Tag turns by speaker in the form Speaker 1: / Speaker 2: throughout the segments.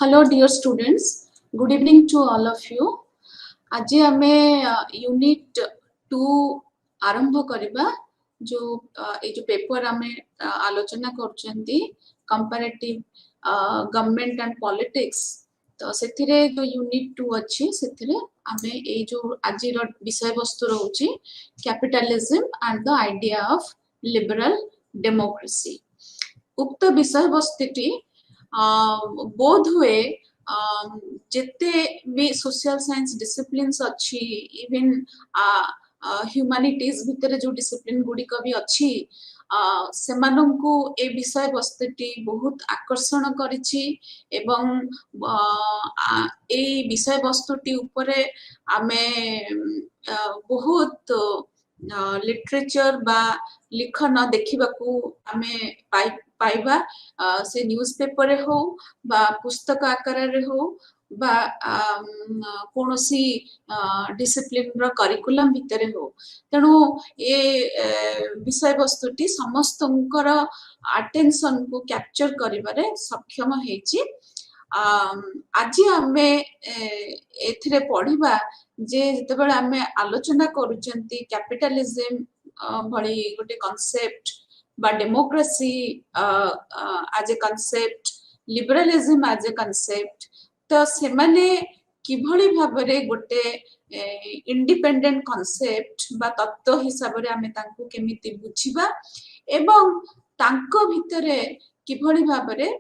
Speaker 1: Hello, dear students. Good evening to all of you. आज आमे unit 2 आरंभ करिबा जो ए जो पेपर आमे आलोचना करचंती कंपैरेटिव गवर्नमेंट एंड पॉलिटिक्स तो सेथिरे जो यूनिट 2 अछि सेथिरे आमे ए जो आजि रो विषय वस्तु रहउची capitalism and the idea of liberal democracy. उक्त विषय वस्तुटी बोध हुए जिते भी सोशल साइंस डिसिप्लिन्स अच्छी इवन ह्यूमैनिटीज भितर जो डिसिप्लिन गुड़िक भी अच्छी सेमानंकु ए विषय वस्तुटी बहुत आकर्षण करिछि एवं ए विषय वस्तुटी उपरे आमे बहुत लिटरेचर बा लिखन देखिबाकू आमे पाइबा से न्यूज पेपर हो बा पुस्तक आकार रे हो बा कोनोसी डिसिप्लिन रो करिकुलम भितरे हो तेणु ए विषय वस्तुटी समस्तंकर अटेंशन को कैप्चर करिबारे सक्षम हेछि। आज आमे एथिरे पढ़िबा जे जेतेबेले आमे आलोचना करूचंती कैपिटलिज्म भली गोटे कांसेप्ट बा democracy as a concept, liberalism as a concept, तो सेमाने किभली भाबरे गोटे इंडिपेंडेंट कांसेप्ट बा तत्व हिसाब रे आमे तांको केमिति बुझिबा एवं तांको भितरे किभली भाबरे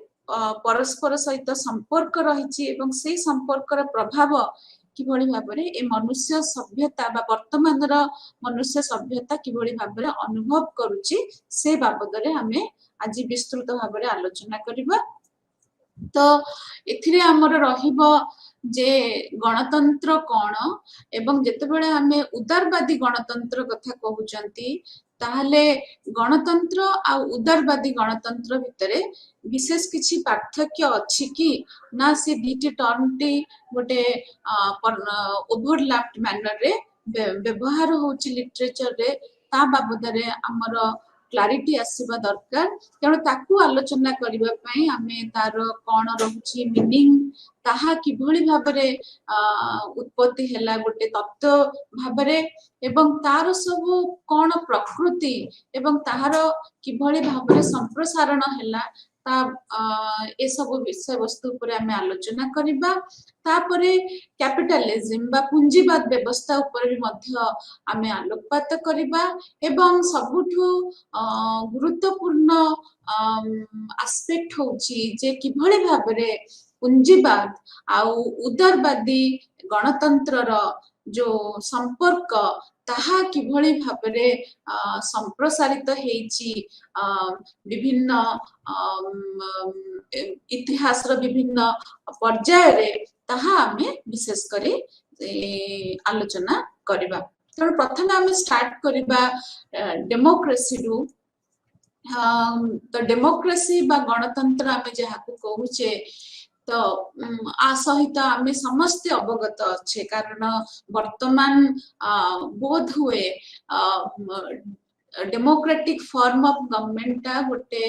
Speaker 1: परस्पर सहित संपर्क रहिछि एवं से संपर्कर प्रभाव किभली भाबरे ए मनुष्य सभ्यता बा वर्तमान रो मनुष्य सभ्यता किभली भाबरे अनुभव करूछि से बाबदरे हमें आज विस्तृत भाबरे आलोचना करिबा। तो एथिरे हमर रहिबो जे गणतंत्र कोन एवं जेतेबेले हमें उदारवादी गणतंत्र कथा कहउचंती ताहले गणतंत्र आ उदारवादी गणतंत्र भितरे विशेष किछि पार्थक्य अछि कि ना से दीटी टर्मटी गोटे ओवरलैप्ड मैनर रे व्यवहार होछि लिटरेचर रे ता बाबदरे हमर क्लारिटी आसीबा दरकार तेणु ताकू आलोचना करिबा पई हमें तार कोन रहउछि मीनिंग ताहा किभली भाबरे उत्पत्ति हैला गोटे तत्व भाबरे एवं तार सब कोन प्रकृति एवं ताहार किभली भाबरे संप्रसारण हैला ता ए सब विषय वस्तु पर हमें आलोचना करिबा। तापरे कैपिटलिज्म बा पूंजीवाद व्यवस्था ऊपर भी मध्य आमे आलोकपात करिबा एवं सबुठु गुरुत्वपूर्ण एस्पेक्ट होची जे किभली भाबरे पूंजीवाद आउ उदारवादी गणतंत्र रो जो संपर्क ताहा किभली भाबरे संप्रसारित हेची विभिन्न इतिहास रो विभिन्न पर्याय रे ताहा हमें विशेष करी आलोचना करिबा। तो प्रथम हमें स्टार्ट करिबा डेमोक्रेसी रु। तो डेमोक्रेसी बा गणतंत्र हमें जहाको कहूचे तो आ सहित आमे समस्त अवगत अच्छे कारण वर्तमान बोध हुए डेमोक्रेटिक फॉर्म ऑफ गवर्नमेंट ता गोटे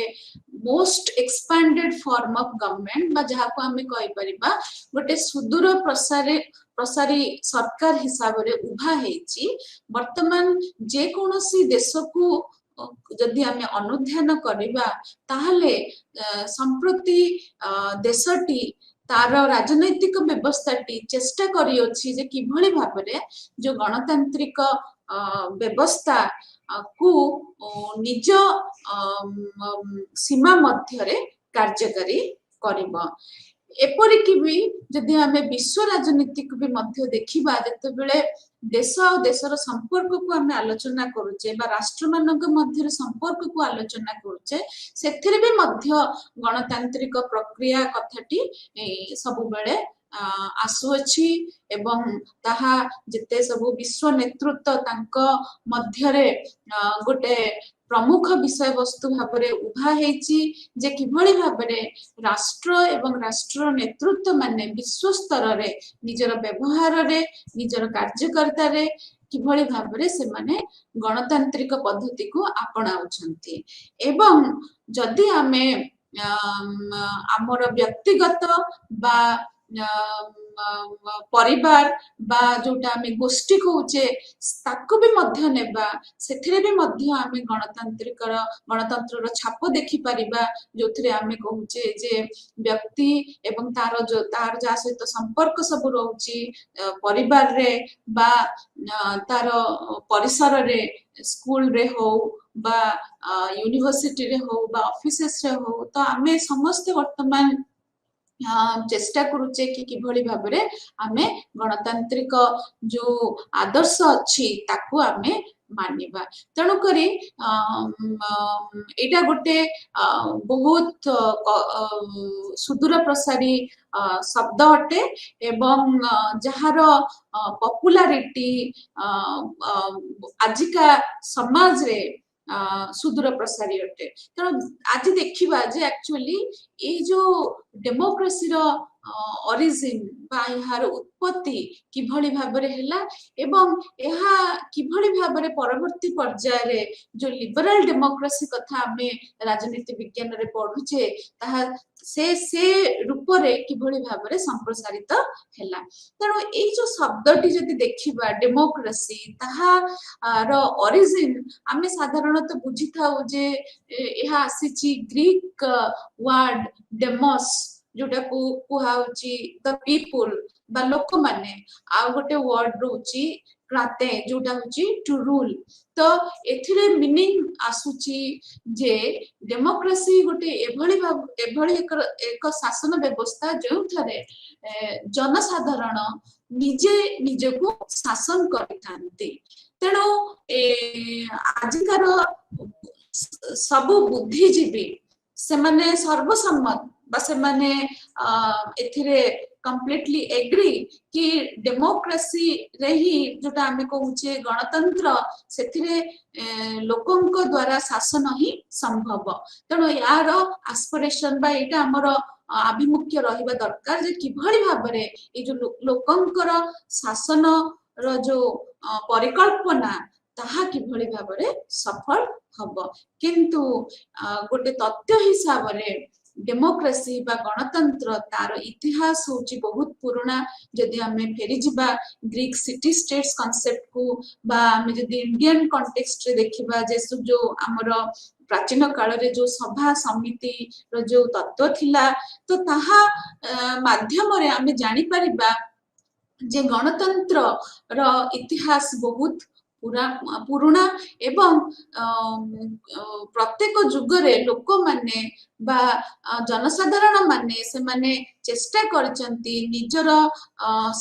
Speaker 1: most expanded form of government बा जहाको हमें कहि परिबा गोटे सुदूर प्रसारी सरकार हिसाब रे उभा हेची। वर्तमान जे कोनोसी देश को जदि हमें अनुध्यान करिबा ताहले संप्रति देशटी तार राजनैतिक व्यवस्थाटी चेष्टा करी अछि जे किभली भाबरे जो गणतांत्रिक व्यवस्था को निज सीमा मध्य रे कार्यकारी करिबा। एपरिक भी जदि हमें विश्व राजनीति को भी मध्य देखिबा जेतेबेले देश और देशर संपर्क को हमें आलोचना करूचे बा राष्ट्र मानक मध्य संपर्क को आलोचना करूचे सेथिरे भी मध्य गणतांत्रिक प्रक्रिया कथाटी सब बेले आसुअछि एवं ताहा जेते सब विश्व नेतृत्व तांको मध्य रे गोटे प्रमुख विषय वस्तु भाबरे उभा हेची जे किभली भाबरे राष्ट्र एवं राष्ट्र नेतृत्व माने विश्व स्तर रे निजर व्यवहार रे निजर कार्यकर्ता रे किभली भाबरे से माने गणतांत्रिक पद्धति को अपनाउछंती एवं जदि हमें ଆମର ବ୍ୟକ୍ତିଗତ ବା ପରିବାର ବା ଯୋଉଟା ଆମେ ଗୋଷ୍ଠୀ କହୁଛେ ତାକୁ ବି ମଧ୍ୟ ନେବା, ସେଥିରେ ବି ମଧ୍ୟ ଆମେ ଗଣତନ୍ତ୍ରର ଛାପ ଦେଖିପାରିବା, ଯୋଉଥିରେ ଆମେ କହୁଛେ ଯେ ବ୍ୟକ୍ତି ଏବଂ ତାର ଯାହା ସହିତ ସମ୍ପର୍କ ସବୁ ରହୁଛି ପରିବାରରେ ବା ତାର ପରିସରରେ, ସ୍କୁଲରେ ହଉ বা ୟୁନିଭର୍ସିଟିରେ ହଉ ବା ଅଫିସେସରେ ହଉ, ତ ଆମେ ସମସ୍ତେ ବର୍ତ୍ତମାନ ଚେଷ୍ଟା କରୁଛେ କି କିଭଳି ଭାବରେ ଆମେ ଗଣତାନ୍ତ୍ରିକ ଯୋଉ ଆଦର୍ଶ ଅଛି ତାକୁ ଆମେ ମାନିବା। ତେଣୁକରି ଏଇଟା ଗୋଟେ ବହୁତ ସୁଦୂର ପ୍ରସାରୀ ଶବ୍ଦ ଅଟେ ଏବଂ ଯାହାର ପପୁଲାରିଟି ଆଜିକା ସମାଜରେ ସୁଦୂର ପ୍ରସାରୀ ଅଟେ। ତେଣୁ ଆଜି ଦେଖିବା ଯେ ଆକ୍ଚୁଆଲି ଏଇ ଯୋଉ ଡେମୋକ୍ରେସିର ଅରିଜିନ୍ ବା ଏହାର ଉତ୍ପତ୍ତି କିଭଳି ଭାବରେ ହେଲା ଏବଂ ଏହା କିଭଳି ଭାବରେ ପରବର୍ତ୍ତୀ ପର୍ଯ୍ୟାୟରେ ଯୋଉ ଲିବରାଲ ଡେମୋକ୍ରେସି କଥା ଆମେ ରାଜନୀତି ବିଜ୍ଞାନରେ ପଢୁଛେ ତାହା ସେ ରୂପରେ କିଭଳି ଭାବରେ ସମ୍ପ୍ରସାରିତ ହେଲା। ତେଣୁ ଏଇ ଯୋଉ ଶବ୍ଦଟି ଯଦି ଦେଖିବା ଡେମୋକ୍ରେସି, ତାହାର ଅରିଜିନ୍ ଆମେ ସାଧାରଣତଃ ବୁଝିଥାଉ ଯେ ଏହା ଆସିଛି ଗ୍ରୀକ ୱାର୍ଡ ଡେମସ୍, ଯୋଉଟାକୁ କୁହାହଉଛି ଦ ପିପୁଲ ବା ଲୋକମାନେ, ଆଉ ଗୋଟେ ୱାର୍ଡ ରହୁଛି କ୍ରାତେ, ଯୋଉଟା ହଉଛି ଟୁ ରୁଲ। ତ ଏଥିରେ ମିନିଂ ଆସୁଛି ଯେ ଡେମୋକ୍ରେସି ଗୋଟେ ଏଭଳି ଏକ ଶାସନ ବ୍ୟବସ୍ଥା ଯେଉଁଠାରେ ଜନସାଧାରଣ ନିଜେ ନିଜକୁ ଶାସନ କରିଥାନ୍ତି। ତେଣୁ ଆଜିକାର ସବୁ ବୁଦ୍ଧିଜୀବୀ ସେମାନେ ସର୍ବସମ୍ମତ ବା ସେମାନେ ଏଥିରେ କମ୍ପ୍ଲିଟଲି ଏଗ୍ରି କି ଡେମୋକ୍ରେସିରେ ହିଁ ଯୋଉଟା ଆମେ କହୁଛେ ଗଣତନ୍ତ୍ର, ସେଥିରେ ଲୋକଙ୍କ ଦ୍ଵାରା ଶାସନ ହିଁ ସମ୍ଭବ। ତେଣୁ ୟାର ଆସ୍ପିରେସନ ବା ଏଇଟା ଆମର ଆଭିମୁଖ୍ୟ ରହିବା ଦରକାର ଯେ କିଭଳି ଭାବରେ ଏଇ ଯୋଉ ଲୋକଙ୍କର ଶାସନର ଯୋଉ ପରିକଳ୍ପନା ତାହା କିଭଳି ଭାବରେ ସଫଳ ହବ। କିନ୍ତୁ ଗୋଟେ ତଥ୍ୟ ହିସାବରେ ଡେମୋକ୍ରେସି ବା ଗଣତନ୍ତ୍ର ତାର ଇତିହାସ ହଉଛି ବହୁତ ପୁରୁଣା। ଯଦି ଆମେ ଫେରିଯିବା ଗ୍ରୀକ ସିଟି ଷ୍ଟେଟ୍ସ କନସେପ୍ଟକୁ ବା ଆମେ ଯଦି ଇଣ୍ଡିଆନ କଣ୍ଟେକ୍ସଟରେ ଦେଖିବା ଯେ ଯୋଉ ଆମର ପ୍ରାଚୀନ କାଳରେ ଯୋଉ ସଭା ସମିତିର ଯୋଉ ତତ୍ତ୍ୱ ଥିଲା, ତ ତାହା ମାଧ୍ୟମରେ ଆମେ ଜାଣିପାରିବା ଯେ ଗଣତନ୍ତ୍ରର ଇତିହାସ ବହୁତ ପୁରୁଣା ଏବଂ ପ୍ରତ୍ୟେକ ଯୁଗରେ ଲୋକମାନେ ବା ଜନସାଧାରଣ ମାନେ ସେମାନେ ଚେଷ୍ଟା କରିଛନ୍ତି ନିଜର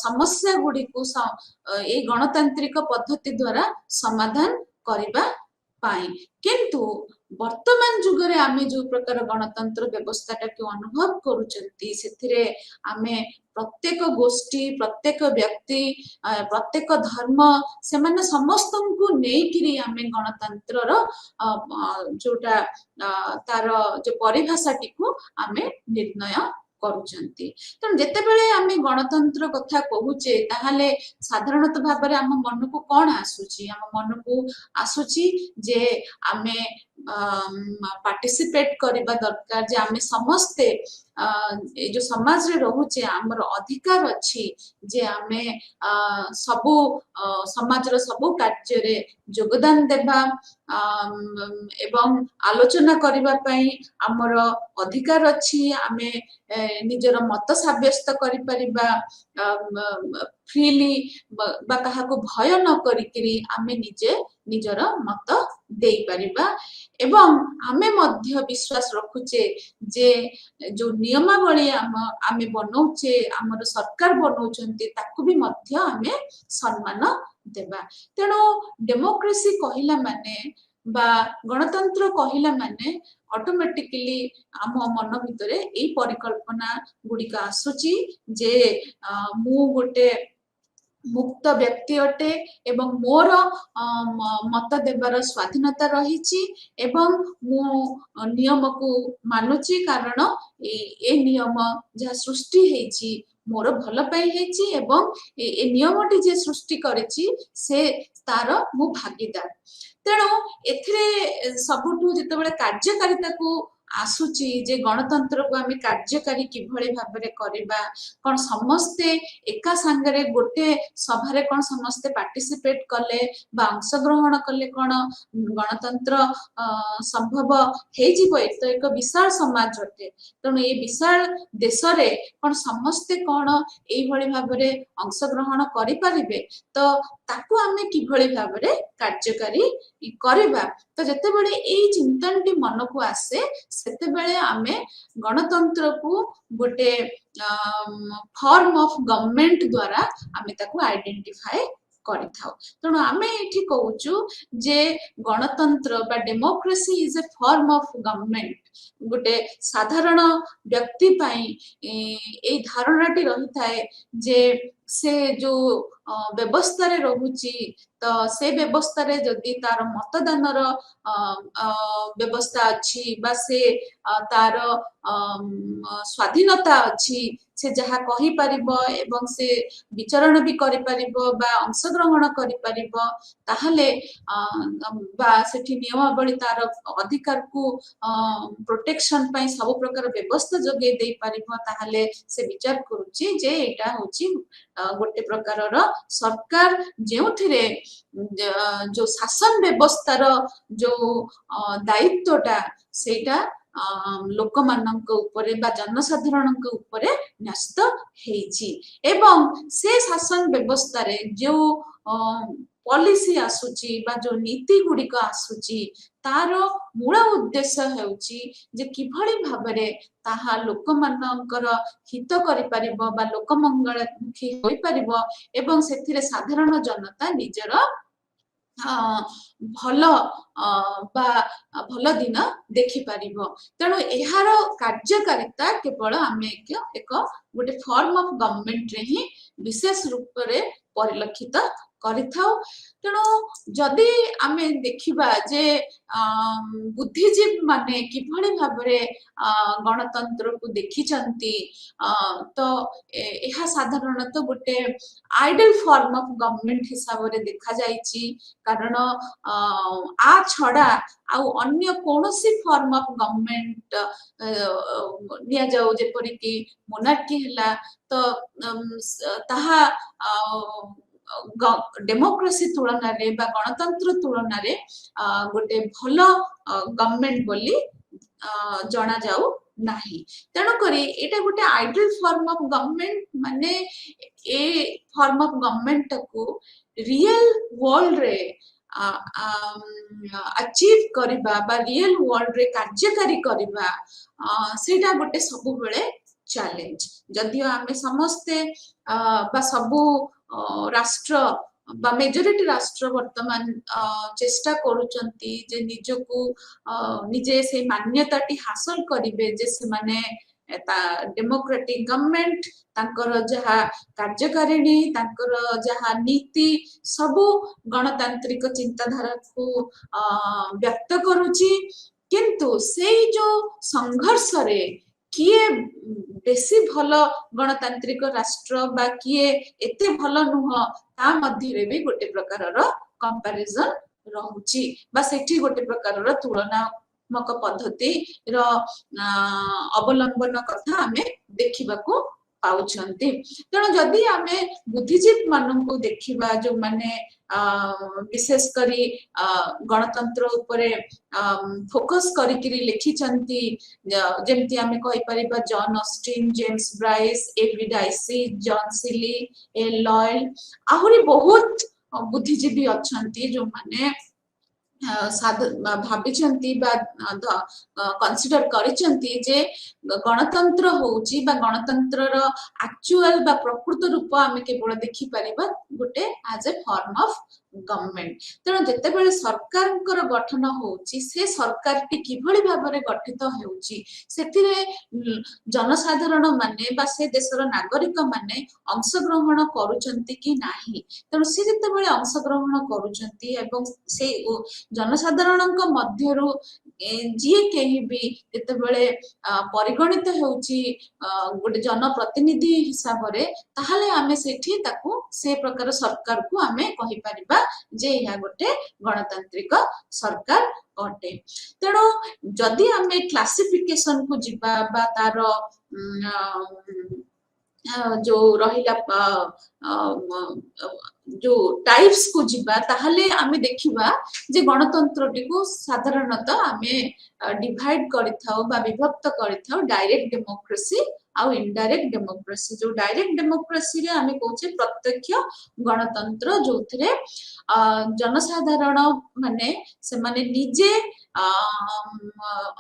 Speaker 1: ସମସ୍ୟା ଗୁଡ଼ିକୁ ଏଇ ଗଣତାନ୍ତ୍ରିକ ପଦ୍ଧତି ଦ୍ୱାରା ସମାଧାନ କରିବା ପାଇଁ। କିନ୍ତୁ ବର୍ତ୍ତମାନ ଯୁଗରେ ଆମେ ଯୋଉ ପ୍ରକାର ଗଣତନ୍ତ୍ର ବ୍ୟବସ୍ଥାଟାକୁ ଅନୁଭବ କରୁଛନ୍ତି, ସେଥିରେ ଆମେ ପ୍ରତ୍ୟେକ ଗୋଷ୍ଠୀ, ପ୍ରତ୍ୟେକ ବ୍ୟକ୍ତି, ପ୍ରତ୍ୟେକ ଧର୍ମ, ସେମାନେ ସମସ୍ତଙ୍କୁ ନେଇକିରି ଆମେ ଗଣତନ୍ତ୍ରର ଯୋଉଟା ତାର ଯୋଉ ପରିଭାଷାଟିକୁ ଆମେ ନିର୍ଣ୍ଣୟ କରୁଛନ୍ତି। ତେଣୁ ଯେତେବେଳେ ଆମେ ଗଣତନ୍ତ୍ର କଥା କହୁଛେ ତାହେଲେ ସାଧାରଣତଃ ଭାବରେ ଆମ ମନକୁ କଣ ଆସୁଛି? ଆମ ମନକୁ ଆସୁଛି ଯେ ଆମେ ପାର୍ଟିସିପେଟ କରିବା ଦରକାର, ଯେ ଆମେ ସମସ୍ତେ ଏ ଯୋଉ ସମାଜରେ ରହୁଛେ ଆମର ଅଧିକାର ଅଛି ଯେ ଆମେ ସବୁ ସମାଜର ସବୁ କାର୍ଯ୍ୟରେ ଯୋଗଦାନ ଦେବା ଏବଂ ଆଲୋଚନା କରିବା ପାଇଁ ଆମର ଅଧିକାର ଅଛି। ଆମେ ନିଜର ମତ ସାବ୍ୟସ୍ତ କରିପାରିବା ଫ୍ରିଲି ବା କାହାକୁ ଭୟ ନ କରିକିରି ଆମେ ନିଜେ ନିଜର ମତ ଦେଇପାରିବା ଏବଂ ଆମେ ମଧ୍ୟ ବିଶ୍ୱାସ ରଖୁଛେ ଯେ ଯୋଉ ନିୟମାବଳୀ ଆମେ ବନଉଛେ, ଆମର ସରକାର ବନଉଛନ୍ତି, ତାକୁ ବି ମଧ୍ୟ ଆମେ ସମ୍ମାନ ଦେବା। ତେଣୁ ଡେମୋକ୍ରେସି କହିଲା ମାନେ ବା ଗଣତନ୍ତ୍ର କହିଲା ମାନେ ଅଟୋମେଟିକାଲି ଆମ ମନ ଭିତରେ ଏଇ ପରିକଳ୍ପନା ଗୁଡ଼ିକ ଆସୁଛି ଯେ ମୁଁ ଗୋଟେ ମୁକ୍ତ ବ୍ୟକ୍ତି ଅଟେ ଏବଂ ମୋର ମତ ଦେବାର ସ୍ୱାଧୀନତା ରହିଛି ଏବଂ ମୁଁ ନିୟମକୁ ମାନୁଛି, କାରଣ ଏ ନିୟମ ଯାହା ସୃଷ୍ଟି ହେଇଛି ମୋର ଭଲ ପାଇଁ ହେଇଛି ଏବଂ ଏ ନିୟମଟି ଯିଏ ସୃଷ୍ଟି କରିଛି ସେ ତାର ମୁଁ ଭାଗିଦାର। ତେଣୁ ଏଥିରେ ସବୁଠୁ ଯେତେବେଳେ କାର୍ଯ୍ୟକାରିତାକୁ आसुची जे गणतंत्र को आम कार्यकारी किभली भाव में करवा कौन समस्ते एका सांगरे गोटे सभारे कौन समस्ते पार्टिसिपेट कले अंशग्रहण कले कौन गणतंत्र संभव हो तो एक विशाल समाज अटे तेणु ये विशाल देश रे कौन समस्ते कौन ये भाव में अंशग्रहण करें तो ताकू आमे किभली भाव में कार्यकारी करवा तो जिते बड़े ये चिंतन टी मन को आसे सेते बेले आमे गणतंत्र को गोटे फॉर्म ऑफ गवर्नमेंट द्वारा आमे ताकू आइडेंटिफाई करिथाउ तेणु आमे एठी कहूचु जे गणतंत्र बा democracy is a form of government गोटे साधारण व्यक्ति पाई ए धारणाटी रही थाए जे से जो व्यवस्था रे रहुची तो से व्यवस्था रे जदि तार मतदान व्यवस्था अच्छी बा से तार स्वाधीनता अच्छी से जहा कहि परिबो एवं से विचरण भी करि परिबो बा अंशग्रहण करि परिबो ताहले बा सेठी नियमावली तार अधिकार को प्रोटेक्शन पई सब प्रकार व्यवस्था जोगे दे परिबो ताहले से विचार करूची जे एटा होची गोटे प्रकार सरकार जो जो शासन व्यवस्थार जो दायित्वटा सेटा लोक मानक उपरे बा जनसाधारण उपरे न्यस्त हेची एवं से शासन व्यवस्था रे जो पॉलिसी आसुची बा जो नीति गुड़िक आसुची तार मूल उद्देश्य हेउची जे किभली भाबरे ताहा लोक मानकर हित करि परिबो बा लोक मंगलमुखी होई परिबो एवं सेथिरे साधारण जनता निजर भल बा भल दिन देखि परिबो तेणु एहार कार्यकारिता केवल आमे एक गोटे फॉर्म ऑफ गवर्नमेंट रे ही विशेष रूप रे परिलक्षित करिथाउ तेणु जदि आमे देखिबा जे बुद्धिजीवी माने किभली भाबरे गणतंत्र को देखिचंती तो एहा साधारणतः गोटे आइडल फॉर्म ऑफ गवर्नमेंट हिसाब रे देखा जाईची कारण आ छड़ा आउ अन्य कोनोसी फॉर्म ऑफ गवर्नमेंट निया जाऊ जेपरि कि मोनार्की हला तो ताहा डेमोक्रेसी तुलन रे बा गणतंत्र तुलन रे गोटे भलो गवर्नमेंट बोली जना जाऊ नाही तेणु करी एटा गोटे आइडल फॉर्म ऑफ गवर्नमेंट माने ए फॉर्म ऑफ गवर्नमेंट को रियल वर्ल्ड रे अचीव करबा बा रियल वर्ल्ड रे कार्यकारी करबा सेटा गोटे सब बेले चैलेंज जदियो आमे समस्ते बा सबु राष्ट्र बा मेजोरिटी राष्ट्र वर्तमान चेष्टा करूचंती जे निजको निजे से मान्यताटी हासिल करिवे जे से माने डेमोक्रेटिक गवर्नमेंट तांकर जहा कार्यकारिणी तांकर जहा नीति सबु गणतांत्रिक चिंताधारा को व्यक्त करूची किंतु से जो संघर्ष रे किए बेसी भल गणतांत्रिक राष्ट्र बा किए एते भल नुह ता मध्य रे भी गोटे प्रकार कंपैरिजन रहउची बा सेठी गोटे प्रकार तुलनात्मक पद्धति रो अवलंबन कथा हमें देखिबा को पाउछंती तेणु जदि आमे बुद्धिजीवी माननको देखिबा जो माने विशेष करी गणतंत्र उपरे फोकस करिकरी लिखिचंती जेमती आमे कहि परिबा जॉन ऑस्टिन जेम्स ब्राइस एवी डाइसी जॉन सिली ए लॉयल आहुरी बहुत बुद्धिजीवी अछंती जो माने भाविचंती बा कंसीडर करिचंती जे गणतंत्र होउची बा गणतंत्र रो एक्चुअल बा प्रकृत रूप आमे केवल देखि परिबा गोटे as a form of government तेणु जेते बेले सरकार गठन होउची से सरकार टी किभली भाबरे गठित होउची सेतिरे जनसाधारण माने बा से देशर नागरिक माने अंशग्रहण करूचंती कि नाही तेणु से जेते बेले अंशग्रहण करूचंती एवं से जनसाधारण मध्यरु जी कहीं भी जेते बेले परिगणित होउची गोटे जनप्रतिनिधि हिसाब रे ताहाले आमे सेठी ताकू से प्रकार सरकार को आमे कहि परिबा जे या गोटे गणतांत्रिक सरकार अटे। तेणु जदि आमे क्लासिफिकेशन को जिबा बा तार जो रहिला जो टाइप्स को जिबा ताहले आमे देखिबा जे गणतंत्रटी को साधारणतः आमे डिवाइड करिथाउ बा विभक्त करिथाउ डायरेक्ट डेमोक्रेसी आउ इनडायरेक्ट डेमोक्रेसी। जो डायरेक्ट डेमोक्रेसी रे आमे कहूचे प्रत्यक्ष गणतंत्र जोथिरे जनसाधारण माने से माने निजे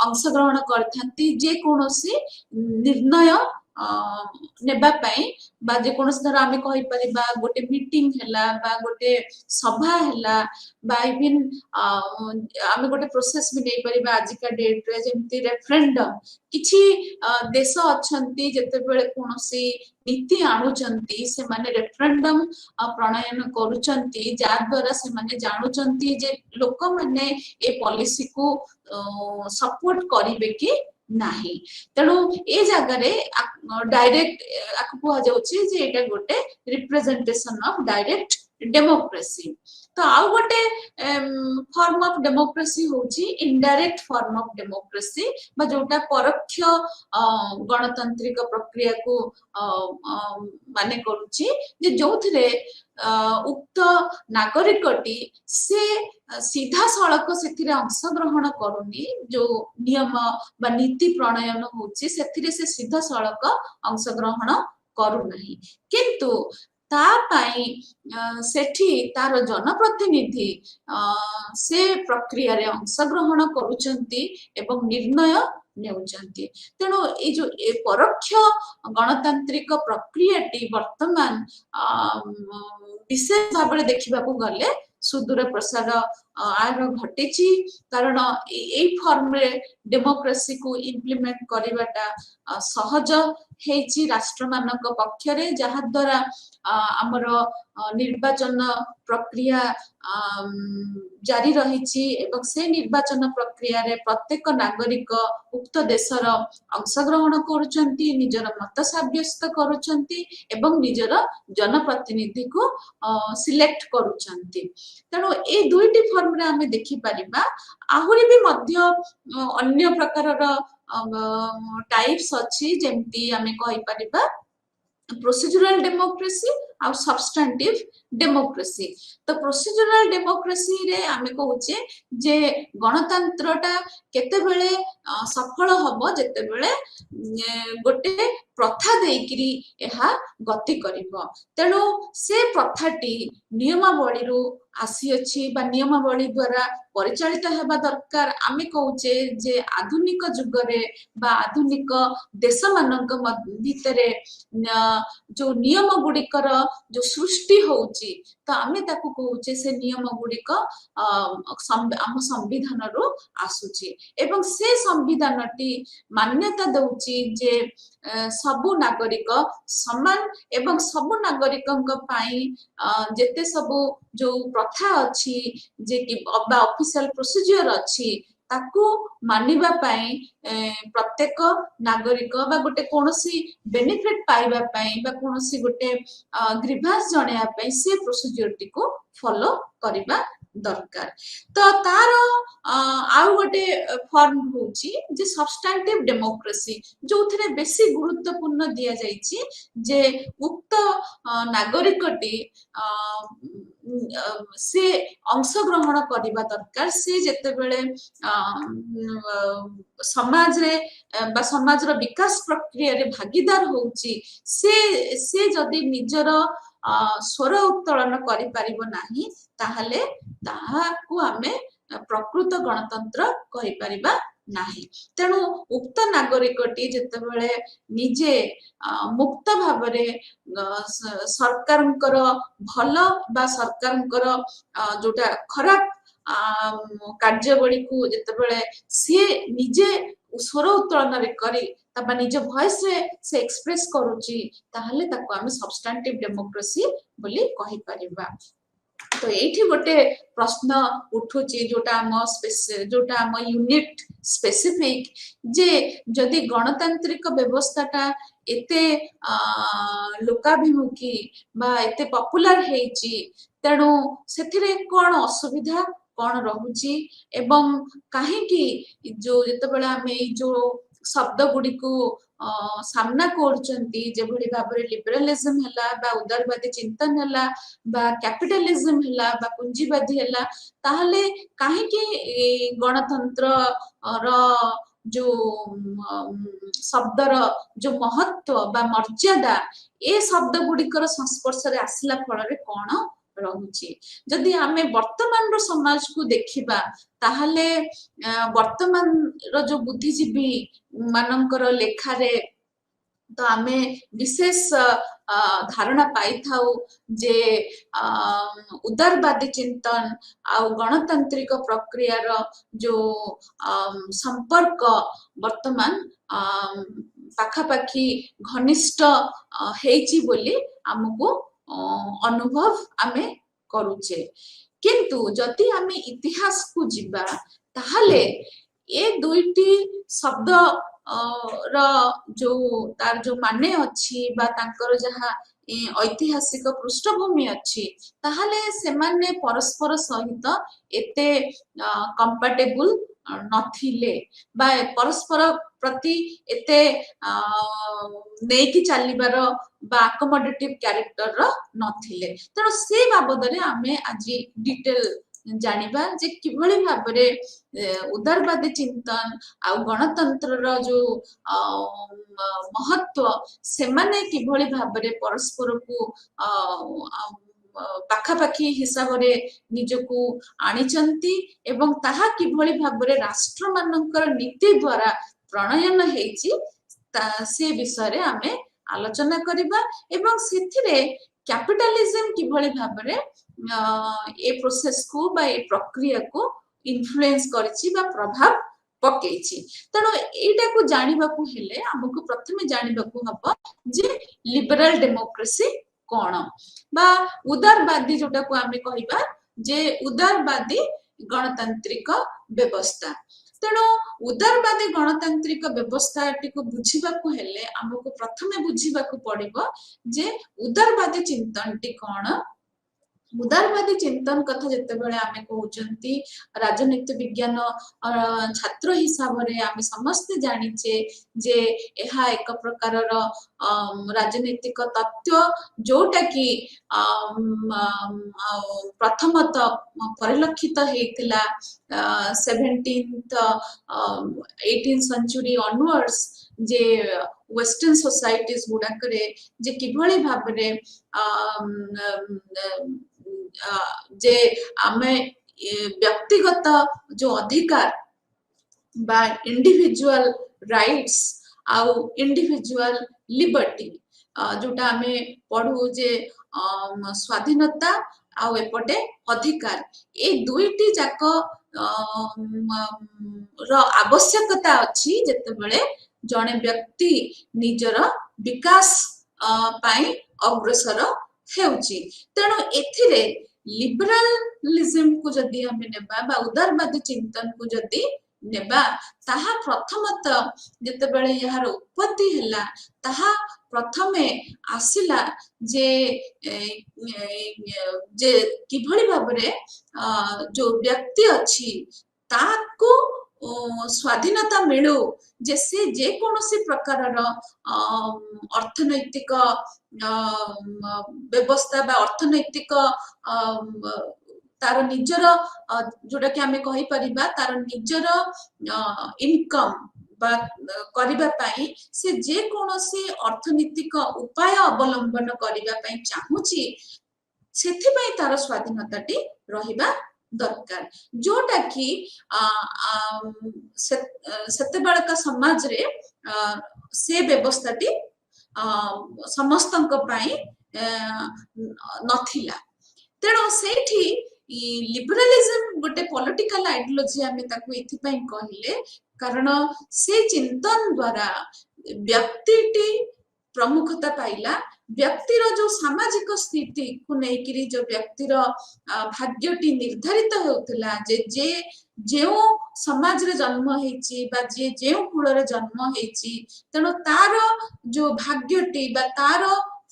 Speaker 1: अंशग्रहण करथांती जे कोनोसी निर्णय नेबा पई बा जे कोनोसी धर आमे कहि परिबा गोटे मीटिंग हैला बा गोटे सभा हैला बा इवन आमे गोटे प्रोसेस भी नै परिबा आज का डेट रे जेमति रेफरेंडम किछि देश अछंती जेते बेले कोनोसी नीति आणुचंती से माने रेफरेंडम प्रणयन करूचंती जा द्वारा से माने जानुचंती जे लोक माने ए पॉलिसी को सपोर्ट करिवे कि नाही। तेणु ए जगारे डायरेक्ट आकु कुहा जाउची जे एटा गोटे रिप्रेजेंटेशन ऑफ डायरेक्ट डेमोक्रेसी। तो आउ गोटे फॉर्म ऑफ डेमोक्रेसी होची इनडायरेक्ट फॉर्म ऑफ डेमोक्रेसी बा जोटा परोक्ष गणतांत्रिक प्रक्रिया को माने करूची जे जोथरे उक्त नागरिकटी से सीधा सड़क से अंशग्रहण करूनी जो नियम बा नीति प्रणयन होची सेथिरे से सीधा सड़क अंशग्रहण करू नहीं किंतु ता पाई सेठी तार जनप्रतिनिधि से प्रक्रिया रे अंशग्रहण करूचंती एवं निर्णय नेउचंती। तेणु ए जो परोक्ष गणतांत्रिक प्रक्रियाटी वर्तमान विशेष भाव देखा गले सुदूर प्रसार आर घटी कारण ए फॉर्म रे डेमोक्रेसी को इम्प्लीमेंट करवाटा सहज हेची राष्ट्र मानक पक्षरे जहा द्वारा आमर निर्वाचन प्रक्रिया जारी रही एवं से निर्वाचन प्रक्रिया रे प्रत्येक नागरिक उक्त देशर अंशग्रहण करुचंती निजर मत साब्यस्त करुचंती एवं निजर जनप्रतिनिधि को सिलेक्ट करुचंती। तेणु ए दुईटी फॉर्म रे आमे देखि परिबा आहुरी भी मध्य अन्य प्रकार टाइप्स अच्छी जेमती आमे कहि परिबा प्रोसीजरल डेमोक्रेसी और सब्सटेंटिव डेमोक्रेसी। तो प्रोसीजरल डेमोक्रेसी रे आमे कहूचे जे गणतंत्रटा केते बेले सफल हबो जेते बेले गोटे प्रथा देइकरी एहा गति करिवो। तेणु से प्रथाटी नियमावली रु आसी अछि बा नियमावली द्वारा परिचालित हेबा दरकार। आमे कहूचे जे आधुनिक जुग रे बा आधुनिक देश मानक भितरे जो नियम गुड़िकर जो सृष्टि होउची तो आमे ताकू कहूचे से नियम गुड़िक आम संविधान रु आसुची एवं से संविधानटी मान्यता दउची जे सबु नागरिक समान एवं सबु नागरिकंक पाई जेते सबु जो प्रथा अछि जे कि ऑफिशियल प्रोसीजर अछि ताकू मानिबा पाई प्रत्येक नागरिक बा गोटे कोनोसी बेनिफिट पाइबा पाई बा कोनोसी गोटे ग्रीवांस जणया पाई से प्रोसीजर टी को फॉलो करिबा दरकार। तो तार आउ गोटे फॉर्म होची जे सब्सटेंटिव डेमोक्रेसी जोथरे बेसी गुरुत्वपूर्ण दिया जाईची जे उक्त नागरिकटी से अंशग्रहण करिबा दरकार। से जेते बेले समाज रे बा समाज रो विकास प्रक्रिया रे भागीदार होउची से जदि निजर स्वर उत्तोलन करि परिबो नाही ताहले ताहाकू आमे प्रकृत गणतंत्र कहि परिबा नाही। तेणु उक्त नागरिकटी जेते बेले निजे मुक्त भावरे सरकारंकर भल बा सरकारंकर जोटा खराब कार्यावली को जेते बेले सी निजे स्वर उत्तोलन रे करी तबा निज वॉइस रे से एक्सप्रेस करूची ताहले ताको आमे सब्सटेंटिव डेमोक्रेसी बोली कहि परिबा। तो एठी गोटे प्रश्न उठुची जोटा हम यूनिट स्पेसिफिक जे जदि गणतांत्रिक व्यवस्थाटा एते लोकाभिमुखी बा एते पॉपुलर हेची तेणु सेथिरे कोन असुविधा कौन रहुची एवं काहेकि जो जेतेबेले आमे जो शब्द गुडी को सामना करचंती जेभली भाबरे लिबरलिज्म हला बा उदारवादी चिंतन हला बा कैपिटलिज्म हला बा पूंजीवादी हला ताहले काहेकि गणतंत्र र जो शब्दर जो महत्व बा मर्यादा ए शब्द गुडिकर संस्पर्श रे आसिला फल रे कोन रहुची जदि आमे वर्तमान रो समाज को देखिबा ताहले वर्तमान रो जो बुद्धिजीवी मानकर लेखा रे तो आमे विशेष धारणा पाई थाउ जे उदारवादी चिंतन आ गणतांत्रिक प्रक्रिया रो जो संपर्क वर्तमान पाखापाखी घनिष्ठ हेची बोली हमको अनुभव आमे करूचे किंतु जदि आमे इतिहास को जिबा ताहले ए दुईटी शब्द र जो तार जो माने अच्छी बा तांकर जहा ऐतिहासिक पृष्ठभूमि अच्छी ताहले से माने परस्पर सहित एते कंपैटिबल नथिले बा परस्पर प्रति एते नेकी चलीबार बा अकोमोडेटिव कैरेक्टर र नथिले तनो से बाबद रे आमे आज डिटेल जानिबा जे किभली भाबरे उदारवादी चिंतन आ गणतंत्र रो जो महत्व से माने किभली भाबरे परस्पर को पाखापाखी हिसाब रे निजको आनिचंती एवं ताहा किभली भाबरे राष्ट्र मानकर नीति द्वारा प्रणयन हेची से विषय रे आमे आलोचना करिबा एवं सेथिरे कैपिटलिज्म किभली भाबरे ए प्रोसेस को बा ए प्रक्रिया को इन्फ्लुएंस करछि बा प्रभाव पकेछि तनो एटा को जानिबा को हेले हमको प्रथमे जानिबा को हबो जे लिबरल डेमोक्रेसी कोन बा उदारवादी जोटा को आमे कहिबा जे उदारवादी गणतांत्रिक व्यवस्था तेणु उदारवादी गणतांत्रिक व्यवस्था को बुझीबा को हेले हमको प्रथमे बुझीबा को पड़िबो जे उदारवादी चिंतन टी कोन उदारवादी चिंतन कथा जते बेले आमे कहउचंती राजनीति विज्ञान छात्र हिसाब रे आमे समस्त जानिचे जे एहा एक प्रकार रो राजनीतिक तत्व जोटा कि प्रथमत परिलक्षित हेतिला 17th 18th सेंचुरी ऑनवर्ड्स जे वेस्टर्न सोसाइटीज गुडा करे जे किभली भाबरे जे आमे व्यक्तिगत जो अधिकार बा इंडिविजुअल राइट्स आउ इंडिविजुअल लिबर्टी जोटा आमे पढू जे स्वाधीनता आउ एपटे अधिकार ए दुईटी जाक रो आवश्यकता अछि जते बेले जने व्यक्ति निजर विकास पाई अग्रसर हेउची तेणु एथिरे लिबरलिज्म को जदि हमें नेबा बा उदारवादी चिंतन को जदि नेबा ताहा प्रथमत जते बेले यार उत्पत्ति हला ताहा प्रथमे आसिला जे जे किभली भाबरे जो व्यक्ति अछि ताको स्वाधीनता मिलू जे से जे कोनोसी प्रकार अर्थनैतिक व्यवस्था बा अर्थनैतिक तार निजर जोटा कि आमे कहि परिबा तार निजर इनकम बा करिबा पाई से जे कोनोसी अर्थनैतिक उपाय अवलंबन करिबा पाई चाहूची सेथि पाई तार स्वाधीनताटी रहिबा दरकार जोटा कि सेते बड़का समाज रे से व्यवस्थाटी समस्तक पाई नथिला तेणु सेठी लिबरलिज्म गोटे पॉलिटिकल आइडियोलॉजी आमे ताकू एथि पई कहिले कारण से चिंतन द्वारा व्यक्तिटी प्रमुखता पाइला व्यक्तिर जो सामाजिक स्थिति को नेकिरी जो व्यक्तिर भाग्यटी निर्धारित होतला जे जेउ समाज रे जन्म हेची बा जेउ कुल रे जन्म हेची तेणु तार जो भाग्यटी बा तार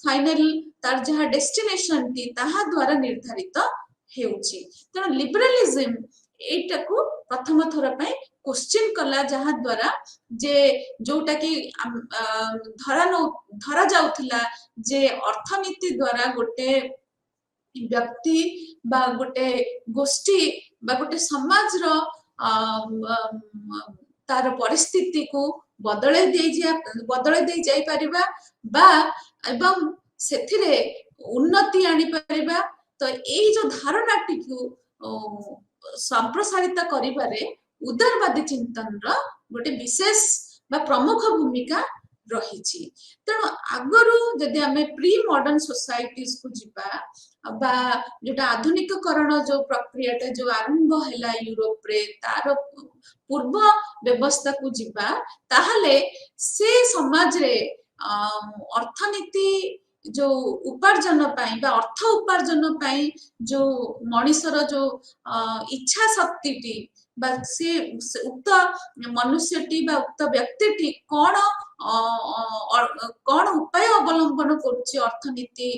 Speaker 1: फाइनल तार जहा डेस्टिनेशन टी ताहा द्वारा निर्धारित हेउची तेणु लिबरलिज्म एटा को प्रथम थर पे क्वेश्चन कला जहा द्वारा जे जोटा कि धरा जाउथिला जे अर्थनीति द्वारा गोटे व्यक्ति बा गोटे गोष्ठी बा गोटे समाज रो तार परिस्थिति को बदले दे जाई परिबा बा एवं सेथिरे उन्नति आनी परिबा। तो एई जो धारणाटी को संप्रसारित करिबारे उदारवादी चिंतन रो गोटे विशेष बा प्रमुख भूमिका रही। तेणु आगरू जदि आम प्री मॉडर्न सोसाइटीज को जीवा बा जोटा आधुनिककरण जो प्रक्रिया जो आरंभ है यूरोप रे तार पूर्व व्यवस्था को जीवा ताहले से समाज रे अर्थनीति जो उपार्जन पाई बा अर्थ उपार्जन पाई जो मनुष्यर जो इच्छा शक्ति से उक्त मनुष्यटी बा उक्त व्यक्तिटी कौन कौन उपाय अवलंबन करुच्ची अर्थनीति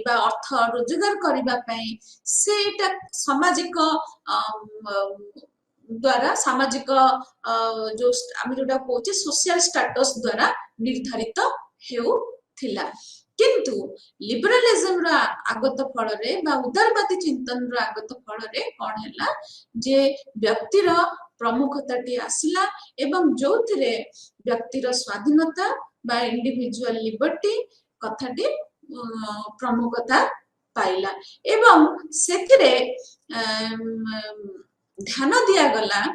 Speaker 1: बा अर्थ रोजगार करबा पई सेटा सामाजिक द्वारा सामाजिक जो आम जोटा कहते सोशल स्टेटस द्वारा निर्धारित हेउथिला। किंतु लिबरालिज्म रा आगत फल रे बा उदारवादी चिंतन रा आगत फल रे कोन हैला जे व्यक्तिर प्रमुखताटी आसिला एवं जोथिरे व्यक्तिर स्वाधीनता बा इंडिविजुअल लिबर्टी कथाटी प्रमुखता पाइला एवं सेथिरे ध्यान दिया गला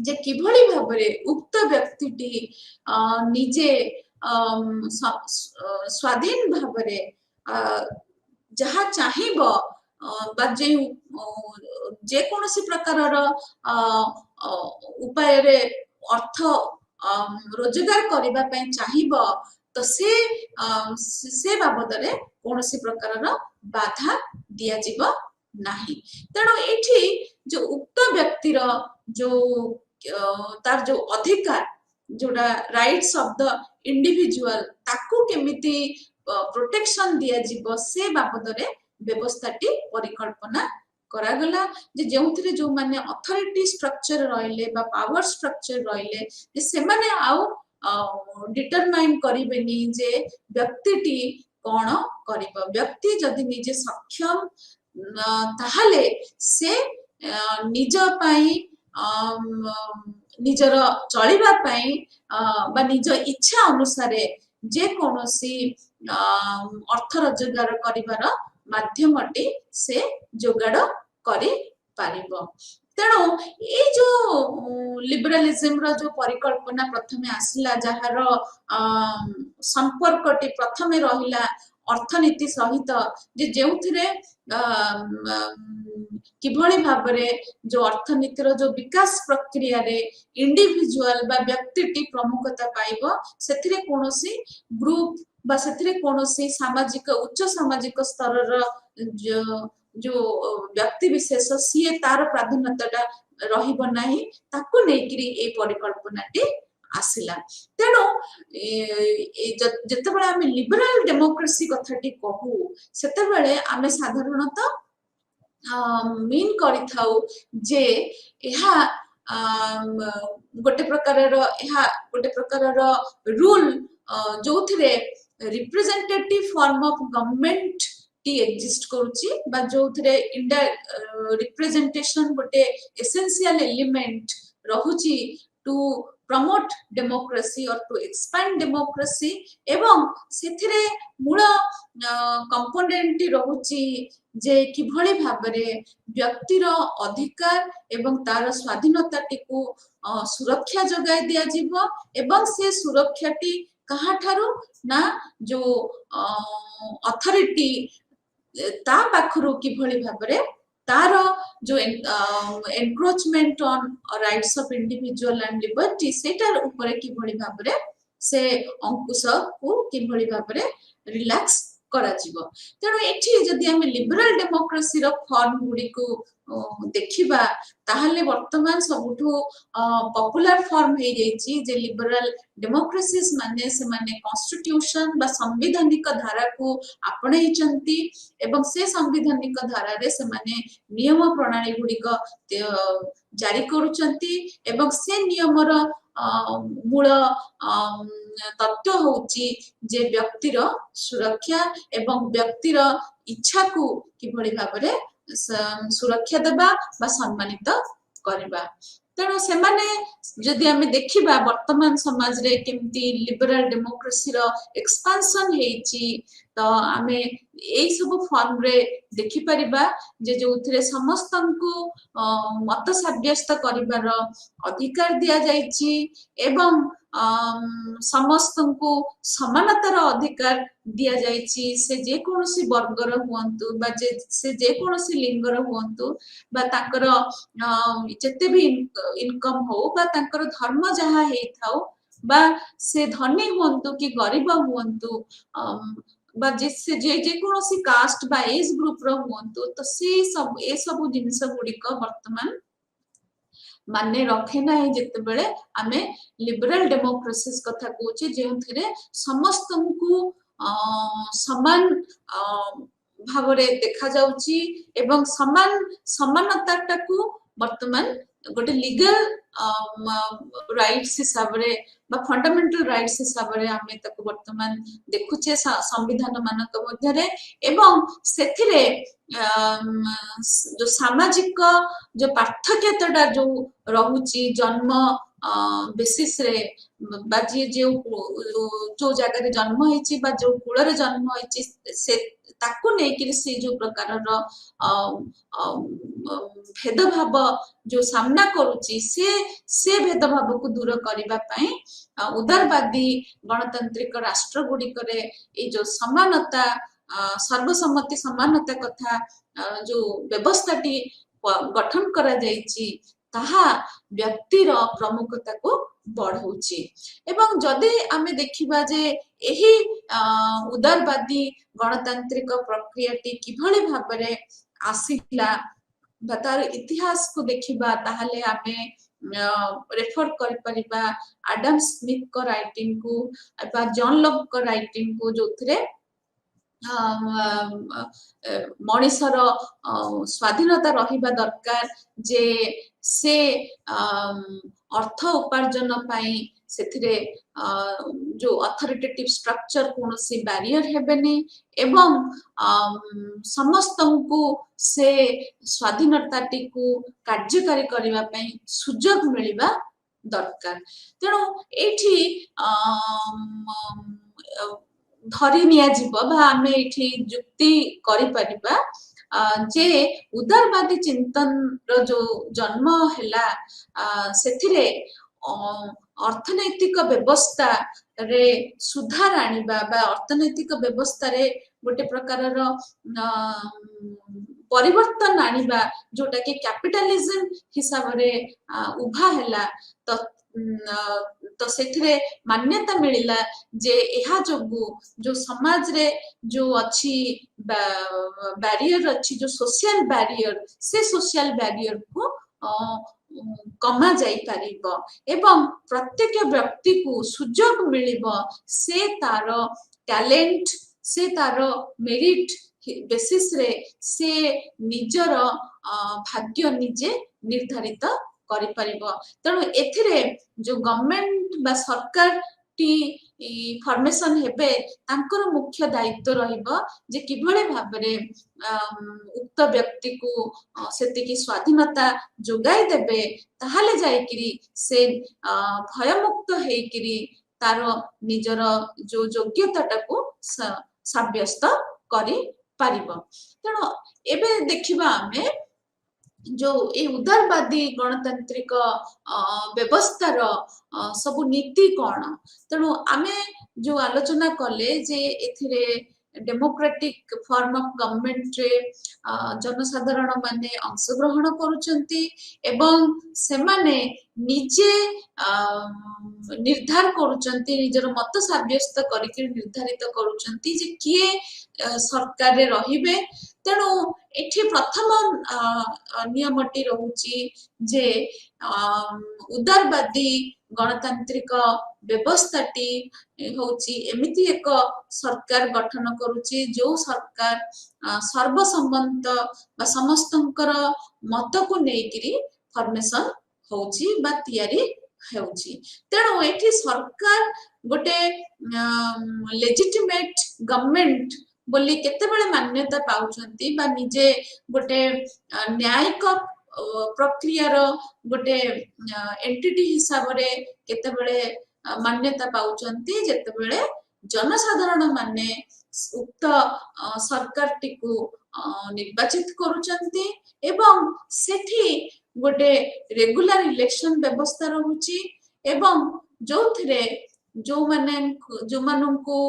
Speaker 1: जे किभଳି भाबरे उक्त व्यक्तिटी निजे स्वाधीन भावरे जहा चाहिब बा जे कोनोसी प्रकार उपाय रे अर्थ रोजगार करबा पई चाहिब तो से बाबद रे कोनोसी प्रकार बाधा दिया जीव नाही। तेणु एठी जो उक्त व्यक्तिर जो तार जो अधिकार जोड़ा राइट्स ऑफ द इंडिविजुअल ताकू केमिति प्रोटेक्शन दिया जीव से बाबद रे व्यवस्थाटी परिकल्पना करा गला जे जोंथिरे जो माने अथॉरिटी स्ट्रक्चर रहिले बा पावर स्ट्रक्चर रहिले जे से माने आउ डिटरमाइन करिबेनी जे व्यक्तिटी कोन करिबो। व्यक्ति जदि निजे सक्षम ताहाले से निज पाई निजर चलिबा पाई बा निज इच्छा अनुसार जे कोनोसी अर्थ रोजगार करिवार माध्यमटी से जोगाड़ करि पारिबो। तेणु ये जो लिबरालिज्म रो जो परिकल्पना प्रथमे आसिला जहार संपर्कटी प्रथमे रहिला अर्थनीति सहित जे जेउथिरे किभଳି भाबरे जो अर्थनीतिर जो विकास प्रक्रिया रे इंडिविजुअल बा व्यक्तिटी प्रमुखता पाइबो सेथिरे कोनोसी ग्रुप बा सेथिरे कोनोसी सामाजिक उच्च सामाजिक स्तर रो जो व्यक्ति विशेष सीए तार प्राधान्यता रहिबो नाही ताकू नेकिरी ए परिकल्पनाटी आसिला। तेणु जते बेले आमे लिबरल डेमोक्रेसी कथाटी कहू सेते बेले आमे साधारणतः मीन करि थाउ जे एहा गोटे प्रकार रूल जोथिरे रिप्रेजेंटेटिव फॉर्म ऑफ गवर्नमेंट टी एग्जिस्ट करूची बा जोथिरे रिप्रेजेंटेशन गोटे एसेंशियल एलिमेंट रहुची टू प्रमोट डेमोक्रेसी और टू एक्सपैंड डेमोक्रेसी एवं सेथिरे मूल कंपोनेंट रहुची जे किभଳି भाबरे व्यक्तिर अधिकार एवं तार स्वाधीनताटी को सुरक्षा जगाई दिया जीवो एवं से सुरक्षाटी कहा ठारू ना जो अथॉरिटी ता पाखरु किभଳି भाबरे तार जो encroachment on rights of individual and liberty सेटार ऊपर किभଳି भाबरे से अंकुश को किभଳି भाबरे रिलैक्स କରାଯିବ। ତେଣୁ ଏଠି ଯଦି ଆମେ ଲିବରାଲ ଡେମୋକ୍ରେସିର ଫର୍ମ ଗୁଡ଼ିକୁ ଦେଖିବା ତାହେଲେ ବର୍ତ୍ତମାନ ସବୁଠୁ ପପୁଲାର ଫର୍ମ ହେଇଯାଇଛି ଯେ ଲିବରାଲ ଡେମୋକ୍ରେସିସ୍ ମାନେ ସେମାନେ କନଷ୍ଟିଟ୍ୟୁସନ ବା ସାମ୍ବିଧାନିକ ଧାରାକୁ ଆପଣେଇଛନ୍ତି ଏବଂ ସେ ସାମ୍ବିଧାନିକ ଧାରାରେ ସେମାନେ ନିୟମ ପ୍ରଣାଳୀ ଗୁଡ଼ିକ ଜାରି କରୁଛନ୍ତି ଏବଂ ସେ ନିୟମର ମୂଳ ତତ୍ତ୍ୱ ହଉଛି ଯେ ବ୍ୟକ୍ତିର ସୁରକ୍ଷା ଏବଂ ବ୍ୟକ୍ତିର ଇଚ୍ଛାକୁ କିଭଳି ଭାବରେ ସୁରକ୍ଷା ଦେବା ବା ସମ୍ମାନିତ କରିବା। ତେଣୁ ସେମାନେ ଯଦି ଆମେ ଦେଖିବା ବର୍ତ୍ତମାନ ସମାଜରେ କେମିତି ଲିବରାଲ ଡେମୋକ୍ରେସିର ଏକ୍ସପାନ୍ସନ ହେଇଛି ତ ଆମେ ଏଇ ସବୁ ଫର୍ମରେ ଦେଖିପାରିବା ଯେ ଯୋଉଥିରେ ସମସ୍ତଙ୍କୁ ମତ ସାବ୍ୟସ୍ତ କରିବାର ଅଧିକାର ଦିଆଯାଇଛି ଏବଂ ସମସ୍ତଙ୍କୁ ସମାନତାର ଅଧିକାର ଦିଆଯାଇଛି ସେ ଯେକୌଣସି ବର୍ଗର ହୁଅନ୍ତୁ ବା ସେ ଯେକୌଣସି ଲିଙ୍ଗର ହୁଅନ୍ତୁ ବା ତାଙ୍କର ଯେତେ ବି ଇନକମ୍ ହଉ ବା ତାଙ୍କର ଧର୍ମ ଯାହା ହେଇଥାଉ ବା ସେ ଧନୀ ହୁଅନ୍ତୁ କି ଗରିବ ହୁଅନ୍ତୁ ବା ଯେକୌଣସି କାଷ୍ଟ ବା ଏଜ ଗ୍ରୁପର ହୁଅନ୍ତୁ ତ ସେ ସବୁ ଏସବୁ ଜିନିଷ ଗୁଡ଼ିକ ବର୍ତ୍ତମାନ ମାନେ ରଖେ ନାହିଁ ଯେତେବେଳେ ଆମେ ଲିବରାଲ ଡେମୋକ୍ରେସିସ୍ କଥା କହୁଛେ ଯେଉଁଥିରେ ସମସ୍ତଙ୍କୁ ସମାନ ଭାବରେ ଦେଖାଯାଉଛି ଏବଂ ସମାନତାଟାକୁ ବର୍ତ୍ତମାନ ଗୋଟେ ଲିଗାଲ ରାଇଟ୍ସ ହିସାବରେ ବା ଫଣ୍ଡାମେଣ୍ଟାଲ ରାଇଟ୍ସ ହିସାବରେ ଆମେ ତାକୁ ବର୍ତ୍ତମାନ ଦେଖୁଛେ ସମ୍ବିଧାନ ମାନଙ୍କ ମଧ୍ୟରେ ଏବଂ ସେଥିରେ ଯୋଉ ସାମାଜିକ ଯୋଉ ପାର୍ଥକ୍ୟତା ଯୋଉ ରହୁଛି ଜନ୍ମ ବେସିସରେ ବା ଯିଏ ଯୋଉ ଜାଗାରେ ଜନ୍ମ ହେଇଛି ବା ଯୋଉ କୂଳରେ ଜନ୍ମ ହେଇଛି ସେ ତାକୁ ନେଇକିରି ସେ ଯୋଉ ପ୍ରକାରର ଭେଦଭାବ ଯୋଉ ସାମ୍ନା କରୁଛି ସେ ଭେଦଭାବକୁ ଦୂର କରିବା ପାଇଁ ଉଦାରବାଦୀ ଗଣତାନ୍ତ୍ରିକ ରାଷ୍ଟ୍ର ଗୁଡ଼ିକରେ ଏଇ ଯୋଉ ସମାନତା ସର୍ବସମ୍ମତି ସମାନତା କଥା ଯୋଉ ବ୍ୟବସ୍ଥାଟି ଗଠନ କରାଯାଇଛି ତାହା ବ୍ୟକ୍ତିର ପ୍ରମୁଖତାକୁ ବଢଉଛି ଏବଂ ଯଦି ଆମେ ଦେଖିବା ଯେ ଏହି ଉଦାରବାଦୀ ଗଣତାନ୍ତ୍ରିକ ପ୍ରକ୍ରିୟାଟି କିଭଳି ଭାବରେ ଆସିଲା ବା ତାର ଇତିହାସକୁ ଦେଖିବା ତାହେଲେ ଆମେ ରେଫର କରିପାରିବା ଆଡମ ସ୍ମିଥଙ୍କ ରାଇଟିଂକୁ ବା ଜନ ଲକଙ୍କ ରାଇଟିଂକୁ ଯୋଉଥିରେ ମଣିଷର ସ୍ୱାଧୀନତା ରହିବା ଦରକାର ଯେ ସେ ଅର୍ଥ ଉପାର୍ଜନ ପାଇଁ ସେଥିରେ ଯୋଉ ଅଥରିଟେଟିଭ ଷ୍ଟ୍ରକ୍ଚର କୌଣସି ବ୍ୟାରିୟର ହେବେନି ଏବଂ ସମସ୍ତଙ୍କୁ ସେ ସ୍ୱାଧୀନତାଟିକୁ କାର୍ଯ୍ୟକାରୀ କରିବା ପାଇଁ ସୁଯୋଗ ମିଳିବା ଦରକାର। ତେଣୁ ଏଇଠି ଧରି ନିଆଯିବ ବା ଆମେ ଏଇଠି ଯୁକ୍ତି କରିପାରିବା ଯେ ଉଦାରବାଦୀ ଚିନ୍ତନର ଯୋଉ ଜନ୍ମ ହେଲା ସେଥିରେ ଅର୍ଥନୈତିକ ବ୍ୟବସ୍ଥାରେ ସୁଧାର ଆଣିବା ବା ଅର୍ଥନୈତିକ ବ୍ୟବସ୍ଥାରେ ଗୋଟେ ପ୍ରକାରର ପରିବର୍ତ୍ତନ ଆଣିବା ଯୋଉଟା କି କ୍ୟାପିଟାଲିଜମ ହିସାବରେ ଉଭା ହେଲା ତ ସେଥିରେ ମାନ୍ୟତା ମିଳିଲା ଯେ ଏହା ଯୋଗୁ ଯୋଉ ସମାଜରେ ଯୋଉ ଅଛି ବ୍ୟାରିୟର ଅଛି ଯୋଉ ସୋସିଆଲ ବ୍ୟାରିୟର ସେ ସୋସିଆଲ ବ୍ୟାରିୟରକୁ କମା ଯାଇପାରିବ ଏବଂ ପ୍ରତ୍ୟେକ ବ୍ୟକ୍ତିକୁ ସୁଯୋଗ ମିଳିବ ସେ ତାର ଟ୍ୟାଲେଣ୍ଟ ସେ ତାର ମେରିଟ ବେସିସରେ ସେ ନିଜର ଭାଗ୍ୟ ନିଜେ ନିର୍ଦ୍ଧାରିତ କରିପାରିବ। ତେଣୁ ଏଥିରେ ଯୋଉ ଗଭର୍ଣ୍ଣମେଣ୍ଟ ବା ସରକାରଟି ଫର୍ମେସନ ହେବେ ତାଙ୍କର ମୁଖ୍ୟ ଦାୟିତ୍ୱ ରହିବ ଯେ କିଭଳି ଭାବରେ ଉକ୍ତ ବ୍ୟକ୍ତିକୁ ସେତିକି ସ୍ୱାଧୀନତା ଯୋଗାଇ ଦେବେ ତାହେଲେ ଯାଇକିରି ସେ ଭୟମୁକ୍ତ ହେଇକିରି ତାର ନିଜର ଯୋଉ ଯୋଗ୍ୟତାଟାକୁ ସାବ୍ୟସ୍ତ କରିପାରିବ। ତେଣୁ ଏବେ ଦେଖିବା ଆମେ ଯୋଉ ଏଇ ଉଦାରବାଦୀ ଗଣତାନ୍ତ୍ରିକ ବ୍ୟବସ୍ଥାର ସବୁ ନୀତି କଣ। ତେଣୁ ଆମେ ଯୋଉ ଆଲୋଚନା କଲେ ଯେ ଏଥିରେ डेमोक्रेटिक फॉर्म ऑफ गवर्नमेंट रे जनसाधारण माने अंशग्रहण करुचंती एवं सेमाने निजे निर्धार करुचंती निजर मत साब्यस्त करके निर्धारित करुचंती जे किए सरकार रे रहिबे तेणु एठी प्रथम नियमटी रहुची जे उदारवादी गणतांत्रिक व्यवस्थाटी होची एमिति एक सरकार गठन करुची जो सरकार सर्वसम्मत बा समस्तंकर मत को नेकिरी फॉर्मेशन होची बा तयारी होची तेणु एठी सरकार गोटे लेजिटिमेट गवर्नमेंट बोली केतेबेले मान्यता पाउचंती बा निजे गोटे न्यायिक प्रक्रिया रो गोटे एंटिटी हिसाब रे केतेबेले मान्यता पाउचंती जेतेबेले जनसाधारण माने उक्त सरकार टिकु निर्वाचित करुचंती एवं सेठी गोटे रेगुलर इलेक्शन व्यवस्था रहुची एवं जोथिरे जो माननकु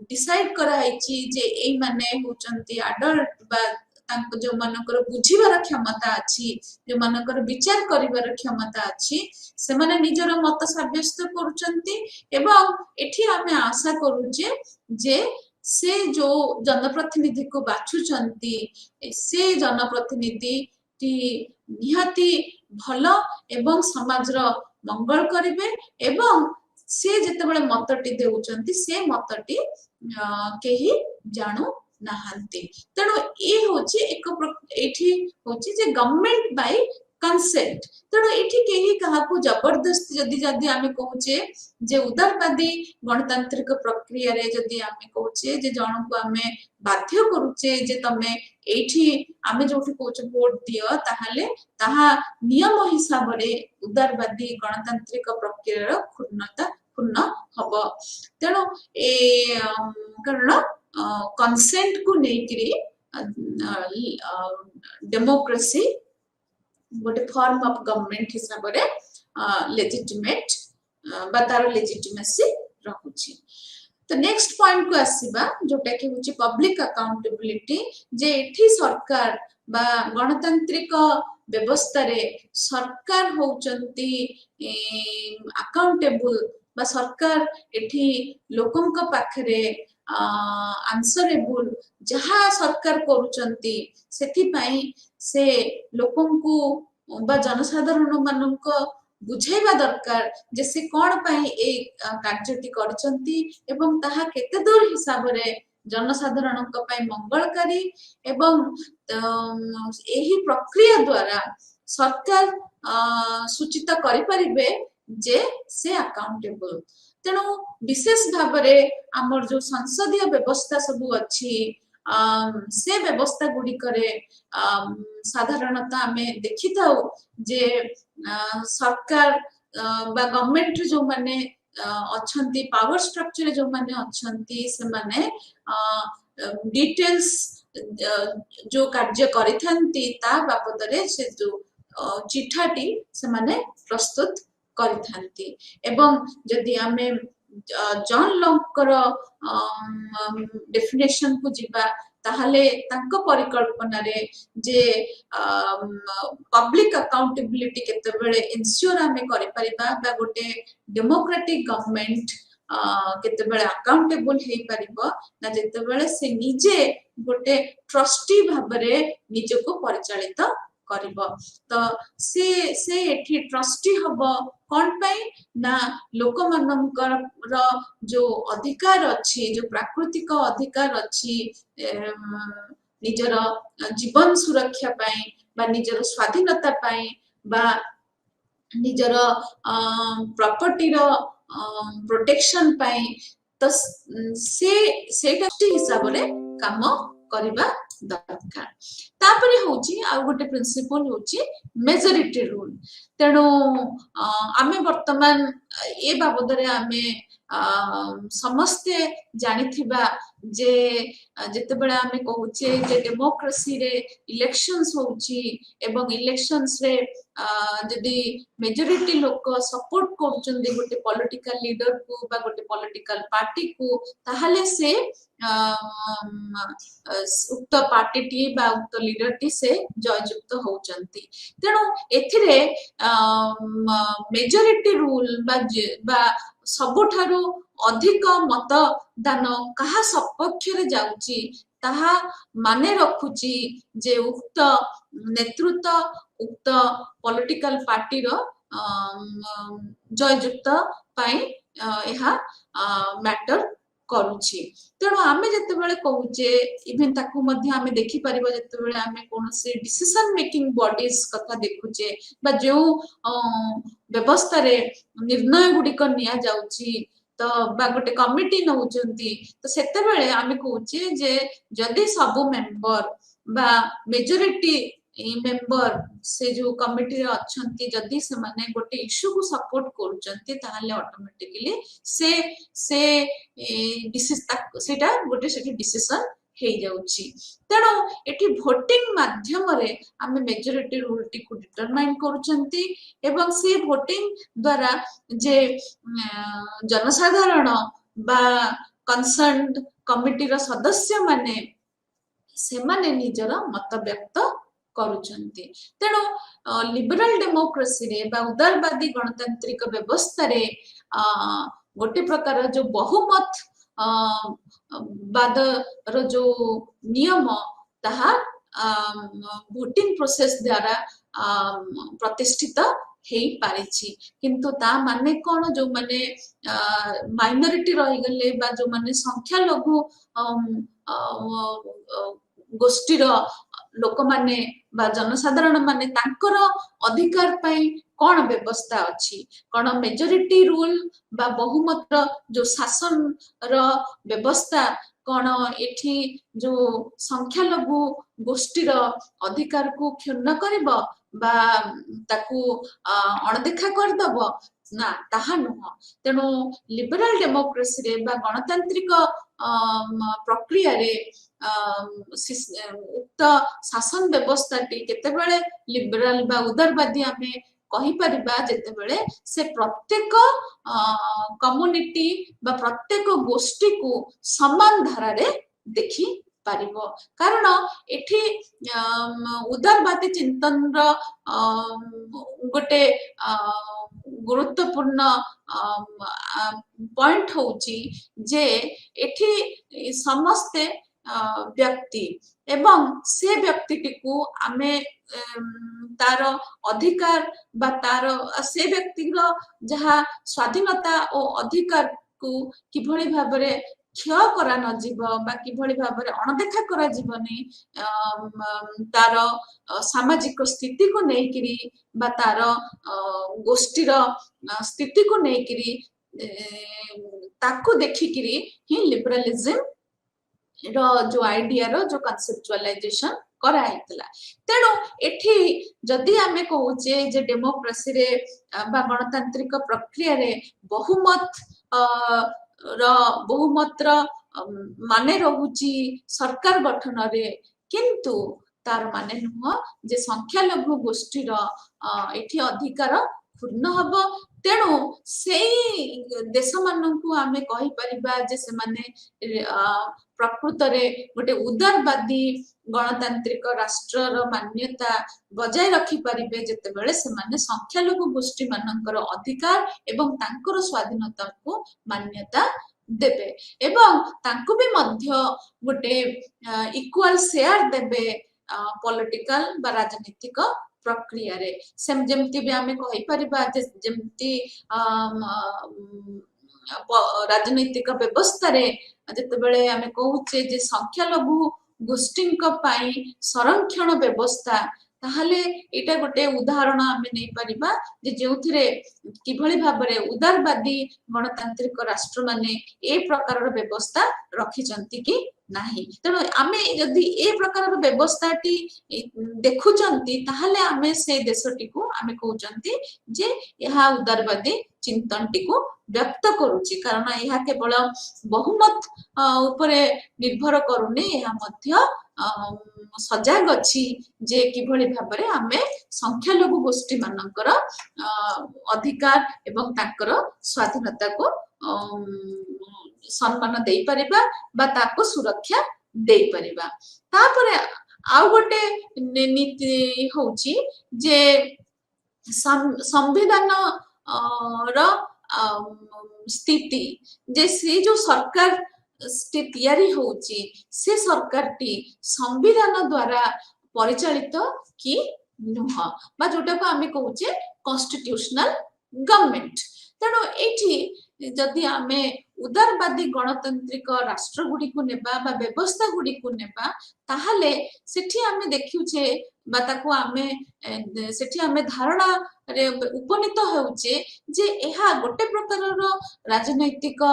Speaker 1: डिसाइड कराइची जे एई माने होचंती अडल्ट बा तांको जो मानकर बुझिबार क्षमता अछि जो मानकर विचार करिबार क्षमता अछि से माने निजर मत साब्यस्त करुचंती एवं एठी आमे आशा करूजे जे से जो जनप्रतिनिधि को बाछुचंती से जनप्रतिनिधि टी निहाती भलो एवं समाजर मंगल करिवे एवं से जेतेबेले मतटी देउचंती से मतटी केही जानु नाहंती तेणु ए होची एक एठी होची जे गवर्नमेंट बाय कंसेंट तेणु एठी केही काहाकू जबरदस्ती जदी जदी आमे कहूचे जे उदारवादी गणतांत्रिक प्रक्रिया रे जदी आमे कहूचे जे जणको आमे बाध्य करूचे जे तमे एठी आमे जोठी कहूचे वोट दियो ताहाले ताहा नियम हिसाब रे उदारवादी गणतांत्रिक प्रक्रिया रो पूर्ण हबो तेणु ए कारण कंसेंट को नेकरी डेमोक्रेसी गोटे फॉर्म ऑफ गवर्नमेंट हिसाब रे लेजिटिमेट बतार लेजिटिमेसी रहुची तो नेक्स्ट पॉइंट को आसीबा जोटा कि होची पब्लिक अकाउंटेबिलिटी जे एठी सरकार बा गणतांत्रिक व्यवस्था रे सरकार होचंती अकाउंटेबल बा सरकार एठी लोकंक पाखरे आंसरेबल जहा सरकार करूचंती सेठी पई से लोकंकु बा जनसाधारण मानक बुझाइबा दरकार जे से कोन पई ए कार्यटी करचंती एवं ताहा केते दूर हिसाब रे जनसाधारणक पई मंगलकारी एवं एही प्रक्रिया द्वारा सरकार सूचित करि परिबे जे से अकाउंटेबल तेणु विशेष भाव में आमर जो संसदीय व्यवस्था सबू अच्छी से व्यवस्था गुड़ी करे साधारणतः आमे देखि था जे सरकार बा गवर्नमेंट जो माने अच्छंती पावर स्ट्रक्चर जो माने अच्छंती से माने डिटेल्स जो कार्य करिथंती ता बाबदरे से जो चिठाटी से माने प्रस्तुत करिथंती एवं जदि आमे जॉन लॉकर डेफिनेशन को जिबा ताहले तांको परिकल्पना रे जे पब्लिक अकाउंटेबिलिटी केतेबेले इंश्योर आमे करि परिबा बा गोटे डेमोक्रेटिक गवर्नमेंट केतेबेले अकाउंटेबल हेई परिबो ना जेतेबेले से निजे गोटे ट्रस्टी भाबरे निजको परिचालित करिबो तो से एठी ट्रस्टी हबो कोन पई ना लोक मानकर जो अधिकार अछि जो प्राकृतिक अधिकार अछि निजर जीवन सुरक्षा पई बा निजर स्वाधीनता पई बा निजर प्रॉपर्टी रो प्रोटेक्शन पई तो से ट्रस्टी हिसाब रे काम करिबा दरकार तापरे होची आ गोटे प्रिंसिपल होची मेजॉरिटी रूल। तेणु आमे वर्तमान ए बाबदरे आमे समस्ते जानिथिबा जे जेतेबेले आमे कहूचे जे डेमोक्रेसी रे इलेक्शंस होची एवं इलेक्शंस रे जदि मेजॉरिटी लोक सपोर्ट करचंदी गोटे पॉलिटिकल लीडर को बा गोटे पॉलिटिकल पार्टी को ताहले से उक्त पार्टी टी बा उक्त लीडर टी से जययुक्त होचंती। तेणु एथिरे मेजॉरिटी रूल बा सबुठारु अधिक मतदान कहा सपक्ष रे जाउची ताहा माने रखुची जे उक्त नेतृत्व उक्त पॉलिटिकल पार्टी रो जययुक्त पाई एहा मैटर करूची। तेणु आमे जेतेबेले कहूचे इवन ताकू मध्य आमे देखि परिबा जेतेबेले आमे कोनोसी डिसीजन मेकिंग बॉडीज कथा देखुचे बा जो व्यवस्था रे निर्णय गुडिक निया जाउची तो बा गोटे कमिटी नउचंती तो सेतेबेले आमे कहूचे जे जदि सब मेंबर बा मेजॉरिटी मेंबर से जो कमिटी रे अछंती जदि से माने गोटे इश्यू को सपोर्ट करूचंती ताहाले ऑटोमेटिकली से सेटा गोटे सेठी डिसीजन हे जाउची। तेणु एठी भोटिंग माध्यम रे आमे मेजॉरिटी रूल टी को डिटरमाइन करूचंती एवं से भोटिंग द्वारा जे जनसाधारण बा कंसर्न्ड कमिटी रो सदस्य माने से माने निजर मत व्यक्त करूचंती। तेणु लिबरल डेमोक्रेसी रे बा उदारवादी गणतांत्रिक व्यवस्था रे गोटे प्रकार जो बहुमत बाद रो जो नियम ताहा भोटिंग प्रोसेस द्वारा प्रतिष्ठित हेई पारिछि किंतु ता माने कोन जो माने माइनॉरिटी रहि गले बा जो माने संख्या लघु गोष्ठी रो लोक माने बा जनसाधारण माने तांकर अधिकार पाई कौन व्यवस्था अच्छी कौन मेजॉरिटी रूल बा बहुमत जो शासन रो व्यवस्था कौन एठी जो संख्या लघु गोष्ठी रो अधिकार को क्षुण्ण करिबो बा ताकू अणदेखा करदब ना ताहा नुह। तेणु लिबरल डेमोक्रेसी रे बा गणतांत्रिक प्रक्रिया रे उक्त शासन व्यवस्था टी केतेबेले लिबरल बा उदारवादी आमे कहि परिबा जेतेबेले से प्रत्येक कम्युनिटी बा प्रत्येक गोष्ठी को समान धारा रे देखि पारिबो कारण एठी उदारवादी चिंतन रो गोटे गुरुत्वपूर्ण पॉइंट होची जे एठी समस्ते व्यक्ति एवं से व्यक्ति को आमे तार अधिकार बा तार से व्यक्ति रो जहा स्वाधीनता और अधिकार को किभଳି भाबरे क्षय करा न जीव बा किभଳି भाबरे अणदेखा करा जीवनी तार सामाजिक स्थिति को नेकिरी बा तार गोष्ठी रो स्थिति को नेकिरी ताकू देखिकिरी ही लिबरलिज्म रो जो आइडिया रो जो कॉन्सेप्चुअलाइजेशन करा हैतला। तेणु एठी जदि आमे कहूचे जे डेमोक्रेसी रे बा गणतांत्रिक प्रक्रिया रे बहुमत माने रहुची सरकार गठन रे किंतु तार माने नुह जे संख्या लघु गोष्ठी रो एठी अधिकार पूर्ण हबो। तेणु से देश मानू आमे कहि परिबा जे से माने प्रकृत रे गोटे उदारवादी गणतांत्रिक राष्ट्र रो मान्यता बजाय रखि परिबे जेतेबेले से माने संख्या लघु गोष्ठी मानकर अधिकार एवं तांकर स्वाधीनता को मान्यता देबे एवं तांको भी मध्य गोटे इक्वल शेयर देबे पॉलिटिकल बा राजनीतिक प्रक्रिया रे सेम जेमती भी आमे कहि परिबा जे जेमती राजनीतिक व्यवस्था रे जेतेबेले आमे कहूचे जे संख्या लघु गोष्ठी पाई संरक्षण व्यवस्था ताहले एटा गोटे उदाहरण आमे नै परिबा जे जेउथिरे किभଳି भाबरे उदारवादी गणतांत्रिक राष्ट्र माने ए प्रकार व्यवस्था रखिचंती कि नाही। तेणु आमे यदि ए प्रकार व्यवस्थाटी देखुचंती ताहले आमे से देशटी को आमे कहउचंती जे यहा उदारवादी चिंतनटी को व्यक्त करूची, कारण यहा केवल बहुमत उपरे निर्भर करूनी, यहा मध्य सजाग अछि जे किभଳି भाबरे आमे संख्यालघु गोष्ठी मानकर अधिकार एवं ताकर स्वाधीनता को सम्मान देई परिबा बा ताको सुरक्षा देई परिबा। तापरे आउ गोटे नीति होची जे संविधान रो स्थिति जे से जो सरकार तैयारी होची से सरकार टी संविधान द्वारा परिचालित कि नुह बा जोटा को आमे कहूचे कॉन्स्टिट्यूशनल गवर्नमेंट। तेणु एठी जदि आमे उदारवादी गणतांत्रिक राष्ट्र गुडी को नेबा बा व्यवस्था गुडी को नेबा ताहले सेठी आमे देखिउचे बा ताको आमे सेठी आमे धारणा रे उपनीत होउचे जे एहा गोटे प्रकारर राजनैतिक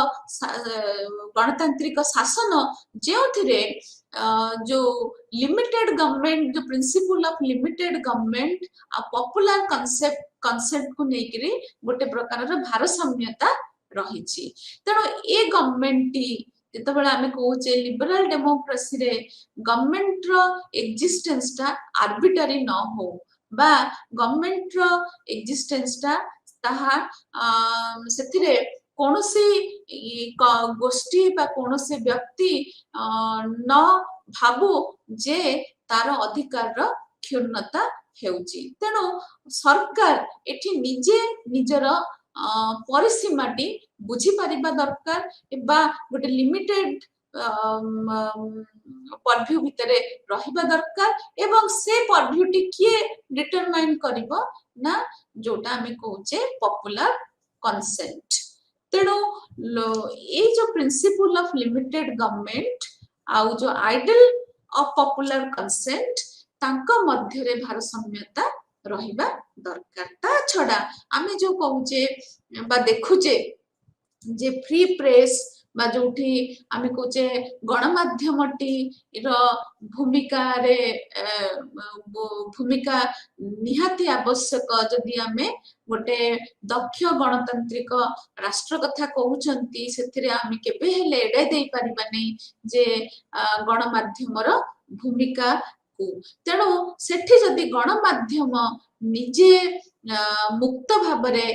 Speaker 1: गणतांत्रिक शासन जेउथिरे जो लिमिटेड गवर्नमेंट, जो प्रिंसिपल ऑफ लिमिटेड गवर्नमेंट आ पॉपुलर कांसेप्ट को नेकरी गोटे प्रकारर भारसाम्यता रहिछि। तेणु ए गवर्नमेंट टी जेतेबेले आमे कहूचे लिबरल डेमोक्रेसी रे गवर्नमेंट रो एक्जिस्टेंस ता आर्बिटरी न हो बा गवर्नमेंट रो एक्जिस्टेंस ता ताहा सेथिरे कोनोसी गोष्ठी बा कोनोसी व्यक्ति न भाबु जे तार अधिकार रो क्षुण्णता हेउची। तेणु सरकार एठी निजे निजर परिसीमाटी बुझी परिबा दरकार बा गोटे लिमिटेड परव्यू भितरे रहिबा दरकार एवं से परव्यू टी किए डिटरमाइन करिवो ना जोटा आमे कहूचे पॉपुलर कंसेंट। तेणु ए जो प्रिंसिपल ऑफ लिमिटेड गवर्नमेंट आउ जो आइडल ऑफ पॉपुलर कंसेंट तांको मध्यरे भारसाम्यता रहिबा दरकार। ता छडा आमे जो कहूचे बा देखुचे जे फ्री प्रेस बा जोठी आमे कहूचे गणमाध्यमटी रो भूमिका रे भूमिका निहाती आवश्यक जदि आमे गोटे दक्ष गणतांत्रिक राष्ट्र कथा कहउचंती सेथिरे आमे केबे हेले एडे देई परिबा नै जे गणमाध्यम रो भूमिका को। तेणु सेठी जदि गणमाध्यम निजे मुक्त भाबरे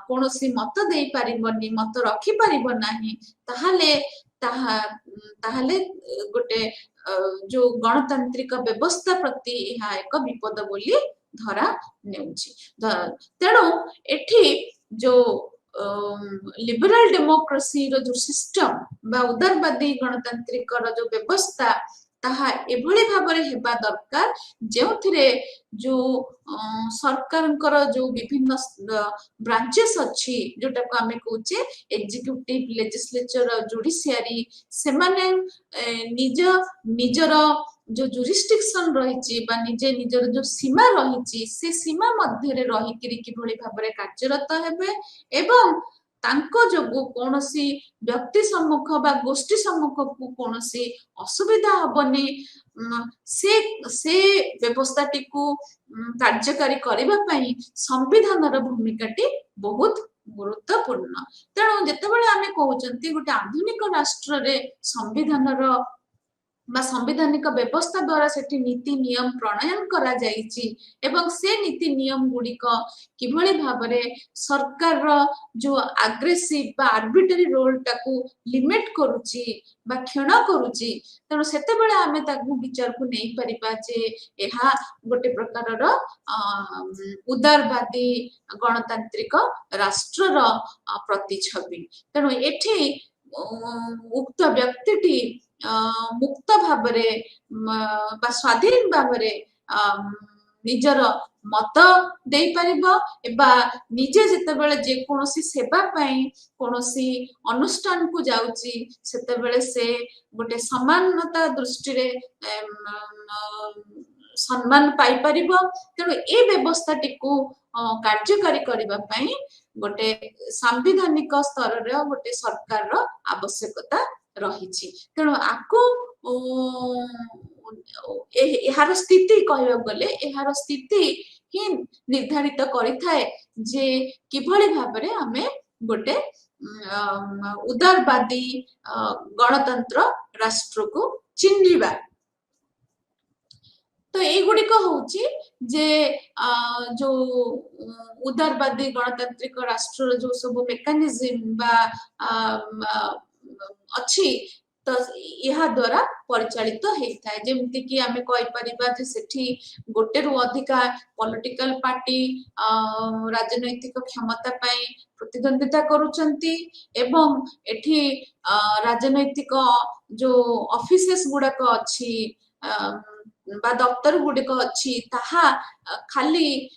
Speaker 1: कोनोसी मत देई परिबनी, मत रखी परिबो नाही, ताहाले ताहाले गोटे जो गणतांत्रिक व्यवस्था प्रति यह एक विपद बोली धरा नेउची। तेणु एठी जो लिबरल डेमोक्रेसी रो जो सिस्टम बा उदारवादी गणतांत्रिक रो जो व्यवस्था ताहा एभली भाबरे हेबा दरकार जेउथिरे जो सरकारंकर जो विभिन्न ब्रांचेस अछि जोटा को आमे कहूचे एग्जीक्यूटिव, लेजिस्लेचर, जुडिशियरी, सेमाने निज निजर जो जुरिस्डिक्शन रहिछि बा निजे निजर जो सीमा रहिछि से सीमा मध्य रे रहि किरि किभली भाबरे कार्यरत हेबे एवं तांको जोगु कोनोसी व्यक्ति सम्मुख बा गोष्ठी सम्मुख को कोनोसी असुविधा हबनी से व्यवस्थाटी को कार्यकारी करिबा पई संविधान रो भूमिकाटी बहुत गुरुत्वपूर्ण। तेणु जेतेबेले आमे कहउचंती गोटे आधुनिक राष्ट्र रे संविधान रो बा संवैधानिक व्यवस्था द्वारा सेठी नीति नियम प्रणयन करा जाइछि एवं से नीति नियम गुड़िक किभली भाबरे सरकार रो जो अग्रेसिव बा आर्बिटरी रोल टाकू लिमिट करूची बा क्षण करूची। तेणु सेतेबेले आमे ताकू विचार को नै परिबा जे एहा गोटे प्रकार रो उदारवादी गणतांत्रिक राष्ट्र रो प्रतिछवि। तेणु एठी उक्त व्यक्तिटी मुक्त भाबरे बा स्वाधीन भाबरे निजर मत दे परिबो एबा निजे जेतेबेले जे कोनोसी सेवा पई कोनोसी अनुष्ठान को जाउची सेतेबेले से गोटे समानता दृष्टि रे सम्मान पाई परिबो। तेणु ए व्यवस्थाटिकु कार्यकारी करबा पई गोटे सांविधानिक स्तर रे गोटे सरकार रो आवश्यकता रहिछि। तेणु आकु एहार स्थिति कहबा गले एहार स्थिति ही निर्धारित करिथाए जे किभଳି भाबरे हमें गोटे उदारवादी गणतंत्र राष्ट्र को चिन्हिबा। तो एगुड़िक हूँ जे जो उदारवादी गणतांत्रिक राष्ट्र जो सब मेकानिज्म बा अच्छी तो यह द्वारा परिचालित होता है। जमती कि आमे कहि परिबा जे सेठी गोटे रु अधिका पॉलिटिकल पार्टी राजनैतिक क्षमता पाई प्रतिद्वंदिता करूचंती एवं एठी राजनैतिक जो ऑफिसेस गुड़ाक अच्छी बा दफ्तर गुड़िक अच्छी ताहा खाली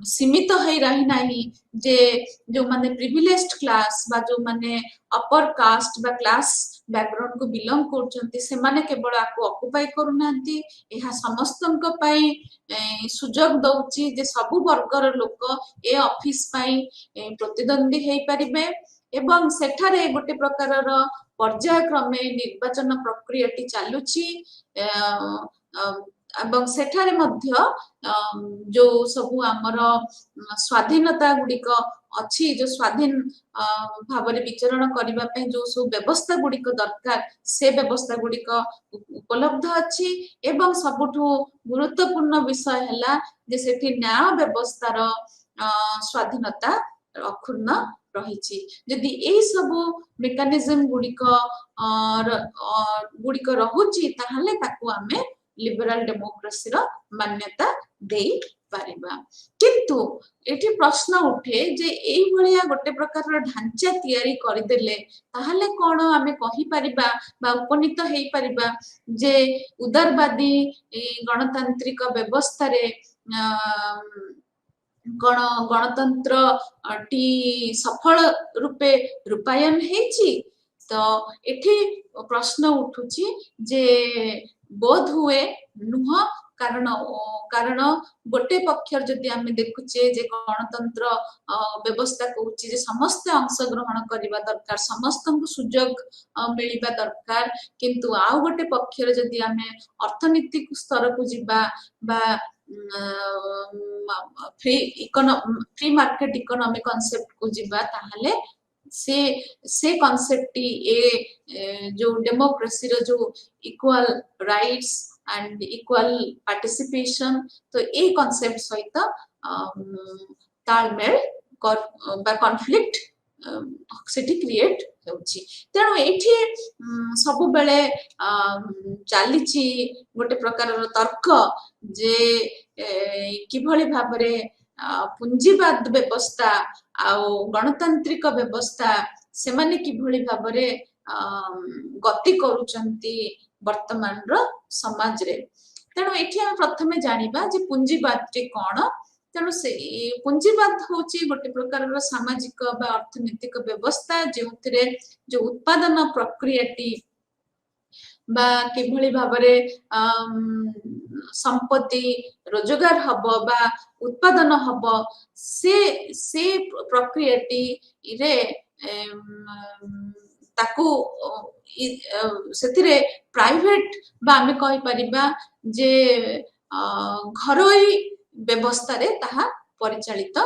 Speaker 1: सीमित हो रही नहीं जे जो माने प्रिविलेज्ड क्लास बा जो माने अपर कास्ट बा क्लास बैकग्राउंड को बिलोंग करचंती से माने केवल आको ऑक्युपाई करूनांती। एहा समस्तंक पई सुजोग दउची जे सबु वर्गर लोक ए ऑफिस पई प्रतिद्वंदी हेई परिबे एवं सेठारे गोटे प्रकारर पर्यायक्रमे निर्वाचन प्रक्रियाटी चालुची एवं सेठारे मध्य जो सबु आमर स्वाधीनता गुड़िक अच्छी जो स्वाधीन भावरे विचरण करबा पई जो सब व्यवस्था गुड़िक दरकार से व्यवस्था गुड़िक उपलब्ध अच्छी एवं सबुठु गुरुत्वपूर्ण विषय हला जे सेठी न्याय व्यवस्थार स्वाधीनता अक्षुण्ण रहिछि। जदि एई सबु मेकानिज्म गुड़िक रहुछि ताहले ताकू आमे लिबराल डेमोक्रेसी रो मान्यता देई पारिबा। किंतु एठी प्रश्न उठे जे एई भलिया गोटे प्रकार ढांचा तैयारी करदेले ताहले कोन आमे कहि परिबा बा उपनीत हेई परिबा जे उदारवादी गणतांत्रिक व्यवस्था रे गणतंत्र टी सफल रूपे रूपायन हेछि। तो एठी प्रश्न उठुची जे बोध हुए नुह कारण गोटे पक्षर जदि आमे देखुचे जे गणतंत्र व्यवस्था कहूची जे समस्त अंशग्रहण करबा दरकार समस्त को सुजोग मिलिबा दरकार। किंतु आउ गोटे पक्षर जदि आमे अर्थनीतिक स्तर को जिबा बा फ्री मार्केट इकोनॉमी कांसेप्ट को जिबा ताहले से कांसेप्ट जो डेमोक्रेसी रो जो equal rights and equal participation तो ए कांसेप्ट सहित तालमेल बा कॉन्फ्लिक्ट सेठी क्रिएट होउची। तेणु एठी सब बेले चालीची गोटे प्रकार तर्क जे किभଳି भाबरे पुंजीवाद व्यवस्था आउ गणतांत्रिक व्यवस्था से माने किभଳି भाबरे गति करूचंती वर्तमान रो समाज रे। तेणु एठी हम प्रथमे जानिबा जे पुंजीवाद रे कोन। तेणु से पुंजीवाद होची गोटे प्रकार सामाजिक बा अर्थनैतिक व्यवस्था जोथिरे जो उत्पादन प्रक्रियाटी बा किभଳି भाबरे संपत्ति रोजगार हब बा उत्पादन हब से प्रक्रियाटी रे ताकू सेतिरे प्राइवेट बा आमे कहि परिबा जे घरोई व्यवस्था रे ताहा परिचालित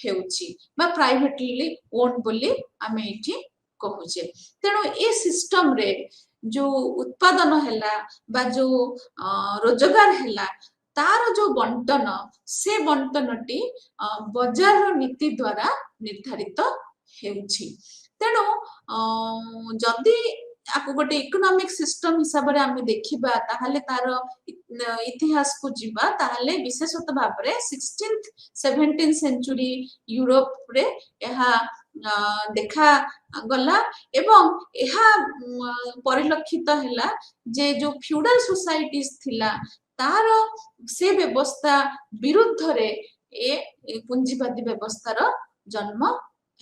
Speaker 1: हेउची बा प्राइवेटली ओन बोली आमे एठी कहूचे। तेणु ए सिस्टम रे जो उत्पादन हैला बा जो रोजगार हैला तार जो बंटन से बंटनटी बाजार नीति द्वारा निर्धारित हेउची। तेणु जदि आको गोटे इकोनॉमिक सिस्टम हिसाब रे आमे देखिबा ताहले तार इतिहास को जिबा ताहले विशेषतः भाबरे 16th 17th सेंचुरी यूरोप रे एहा देखा गला एवं एहा परिलक्षित हैला जे जो फ्यूडल सोसाइटीज थिला तार से व्यवस्था विरुद्ध रे ए पुंजीवादी व्यवस्थार जन्म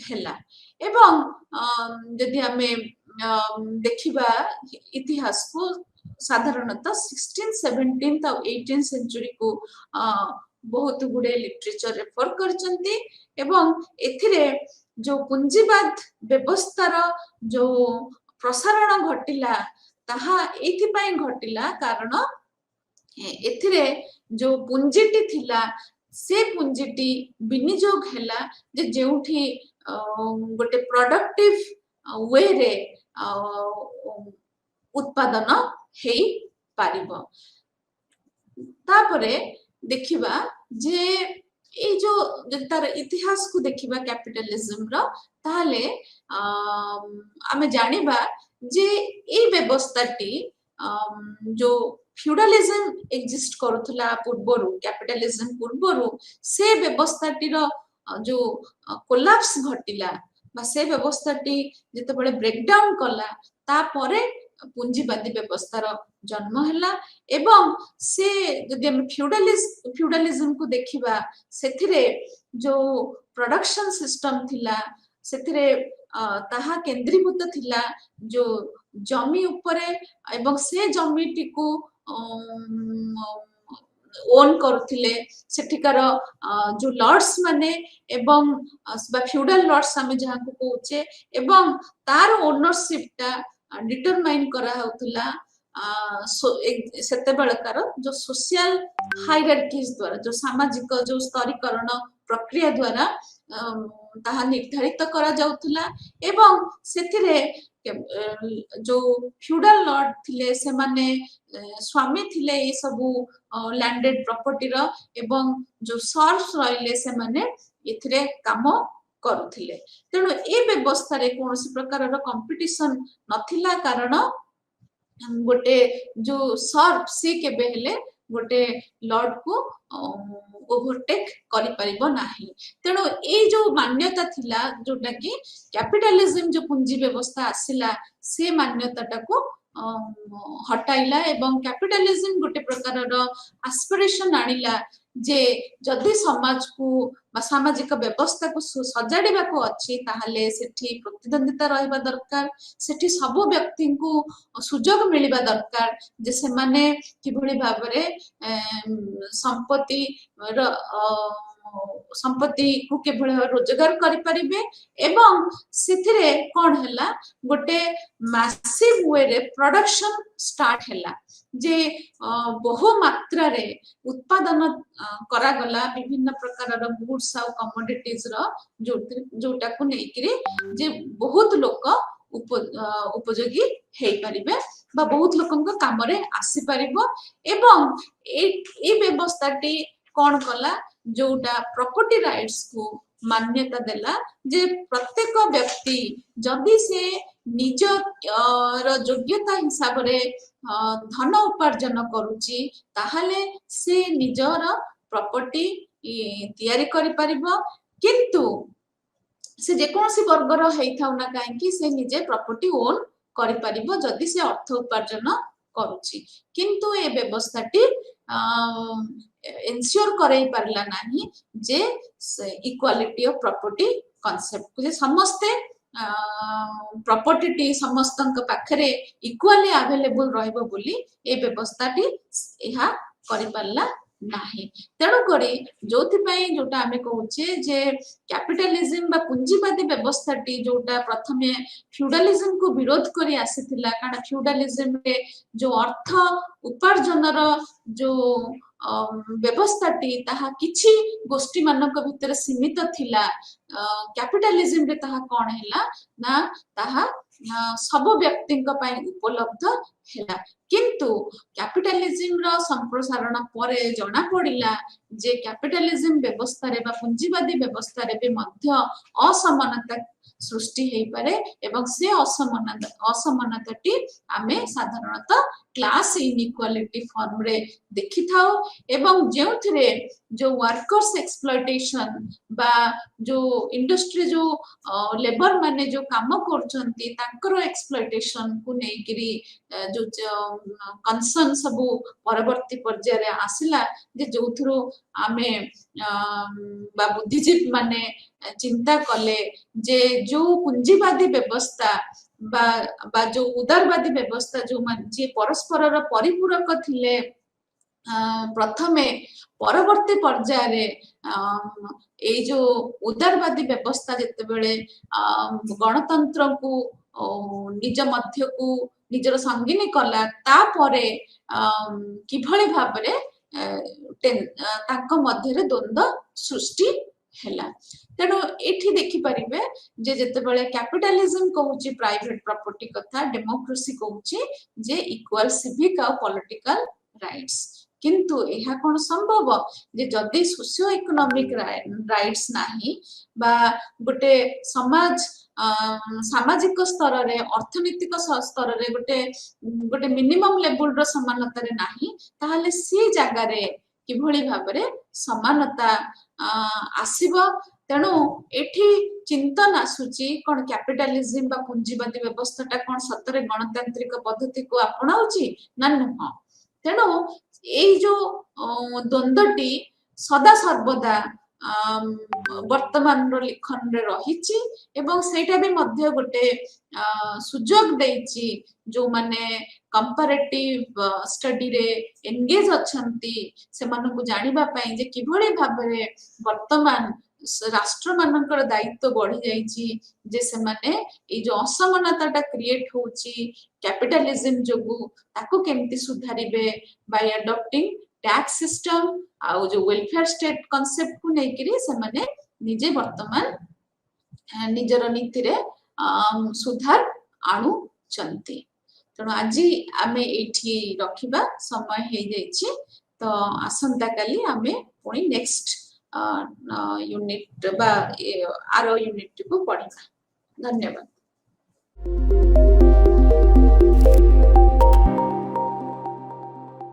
Speaker 1: हैला। एवं यदि आमे देखिबा इतिहास को साधारणतः 16, 17 और 18 सेंचुरी को बहुत गुड़े लिटरेचर रेफर करचंती एवं एथिरे जो पुंजीवाद व्यवस्थार जो प्रसारण घटिला ताहा एथिपाई घटिला कारण एथिरे जो पुंजीटी थिला से पुंजीटी विनियोग हैला जे जेउठी गोटे प्रोडक्टिव वे रे उत्पादन हेई पारिबो तापरे देखिबा जे ए जो तार इतिहास को देखिबा कैपिटलिज्म रो ताले आमे जानिबा जे ए व्यवस्थाटी जो फ्यूडलिज्म एग्जिस्ट करुथला पूर्वरु कैपिटलिज्म पूर्वरु से व्यवस्थाटी रो जो कोलैप्स घटिला बा से व्यवस्थाटी जेतेबेले ब्रेकडाउन कला तापरे पुंजीवादी व्यवस्थार जन्म हैला एवं से जदि हम फ्यूडलिज्म को देखिबा सेथिरे जो प्रोडक्शन सिस्टम थिला सेथिरे ताहा केंद्रीभूत थिला जो जमी उपरे एवं से जमीटी को ओन करथिले सेठिकार जो लॉर्ड्स माने एवं फ्यूडल लॉर्ड्स आमे जहा को कहूचे एवं तार ओनरशिप ता डिटरमाइन करा होतला सेते बेलकार जो सोशल हायरार्कीज द्वारा जो सामाजिक जो स्तरीकरण प्रक्रिया द्वारा ताहा निर्धारित करा जाउतला एवं सेथिरे जो फ्यूडल लॉर्ड थिले से माने स्वामी थिले ए सबु लैंडेड प्रॉपर्टी रो एवं जो सर्फ्स रहिले से माने इथरे काम करुथिले तेणु ए व्यवस्था रे कोनोसी प्रकार रो कंपटीशन नथिला कारण गोटे जो सर्फ से केबे हेले गोटे लॉर्ड को ओवरटेक करि परिबो नाही तेणु ए जो मान्यता थिला जोटा कि कैपिटलिज्म जो पूंजी व्यवस्था आसिला से मान्यताटा को हटाइला एवं कैपिटलिज्म गोटे प्रकार रो एस्पिरेशन आनिला जे जदि समाज को सामाजिक व्यवस्था को सजाड़िबा को अछि ताहाले सेठी प्रतिद्वंदिता रहबा दरकार सेठी सब व्यक्ति को सुजोग मिलिबा दरकार जे से माने किभଳି भाबरे संपत्ति संपत्ति को केभଳି रोजगार करि परिबे एवं सेथिरे कोन हैला गोटे मैसिव वे रे प्रोडक्शन स्टार्ट हैला जे बहु मात्रा रे उत्पादन करा गला विभिन्न प्रकार रो गुड्स और कमोडिटीज रो जोटा को नेकरी जे बहुत लोक उपयोगी हेई परिबे बा बहुत लोकन काम रे आसी परिबो एवं ए व्यवस्थाटी कोन कला जोटा प्रॉपर्टी राइट्स को मान्यता देला जे प्रत्येक व्यक्ति जदि से निज योग्यता हिसाब रे धन उपार्जन करूची ताहाले से निजर प्रॉपर्टी तैयारी करि परिबो किंतु से जेकोसी वर्गर हेइथाउ ना काहेकि से निजे प्रॉपर्टी ओन करि परिबो जदि से अर्थ उपार्जन करूची किंतु ए व्यवस्थाटी एन्श्योर करै परला नाही जे इक्वालिटी ऑफ प्रॉपर्टी कांसेप्ट जे समस्ते प्रॉपर्टी समस्तक पाखरे इक्वाली अवेलेबल रहइबो बोली ए व्यवस्थाटी एहा करि परला नाही तेणु करी जोथि पई जोटा हमें कहूचे जे कैपिटलिज्म बा पूंजीवादी व्यवस्थाटी जोटा प्रथमे फ्यूडलिज्म को विरोध करी आसीथिला कारण फ्यूडलिज्म रे जो अर्थ उपार्जनर जो व्यवस्थाटी ताहा किछि गोष्ठी मानक भितर सीमित थिला कैपिटलिज्म रे ताहा कोन हैला ना ताहा सब व्यक्ति उपलब्ध हैला किंतु कैपिटलिज्म रो संप्रसारण परे जना पड़िला जे कैपिटलिज्म व्यवस्था रे बा पूंजीवादी व्यवस्था रे भी मध्य असमानता सृष्टि हेई पारे एवं से असमानताटी आमे साधारणतः क्लास इनइक्वालिटी फॉर्म रे देखि थाओ एवं जेउथरे जो वर्कर्स एक्सप्लॉयटेशन बा जो इंडस्ट्री जो लेबर माने जो काम करचंती तांकर एक्सप्लॉयटेशन को नेगिरी जो कंसर्न सब परवर्ती पर्याय रे आसिला जे जोथरो आमे बा बुद्धिजीवी माने चिंता कले जे जो पूंजीवादी व्यवस्था बा जो उदारवादी व्यवस्था जो जी परस्पर परिपूरक थिले प्रथमे परवर्ती पर्याय जो उदारवादी व्यवस्था जिते बड़े गणतंत्र को निज मध्य को निजर संगिनी कला तापरे किभली भाबरे मध्य द्वंद्व सृष्टि हैला तेणु एठी देखि परिबे जे जते बळे कैपिटलिज्म कहूची प्राइवेट प्रॉपर्टी कथा डेमोक्रेसी कहूची जे इक्वल सिविक और पॉलिटिकल राइट्स किंतु यह कौन संभव जे जदि सोशियो इकोनॉमिक राइट्स नाही बा गोटे समाज सामाजिक स्तर रे अर्थनीतिक स्तर रे गोटे गोटे मिनिमम लेवल रो समानता रे नाही ताहाले सी जगह रे किभली भाबरे समानता आसीबो तेणु एठी चिंतन आसुची कौन कैपिटलिज्म बा पूंजीवादी व्यवस्थाटा कौन सतरे गणतांत्रिक पद्धति को अपनाउची ना नुह तेणु এই जो द्वंद्वटी सदा सर्वदा वर्तमान लिखन रे रहिची एवं सेटा भी मध्य गोटे सुजोग देइची जो माने कंपैरेटिव स्टडी रे एंगेज अछंती से मानन को जानिबा पई जे किभली भाबरे वर्तमान राष्ट्र मानकर दायित्व बढ़ी जाइची जे से माने ए जो असमानताटा क्रिएट होची कैपिटलिज्म जोगु ताको केमती सुधारिबे बाय अडॉप्टिंग टैक्स सिस्टम आउ जो वेलफेयर स्टेट कांसेप्ट को नै करी से माने निजे वर्तमान निजर नीति रे सुधार आणु चंती तेणु आज आमे एठी रखिबा समय हे जाइची तो आसंता काली आमे पुणी नेक्स्ट यूनिट बा आरो यूनिट को पढ़िबा धन्यवाद।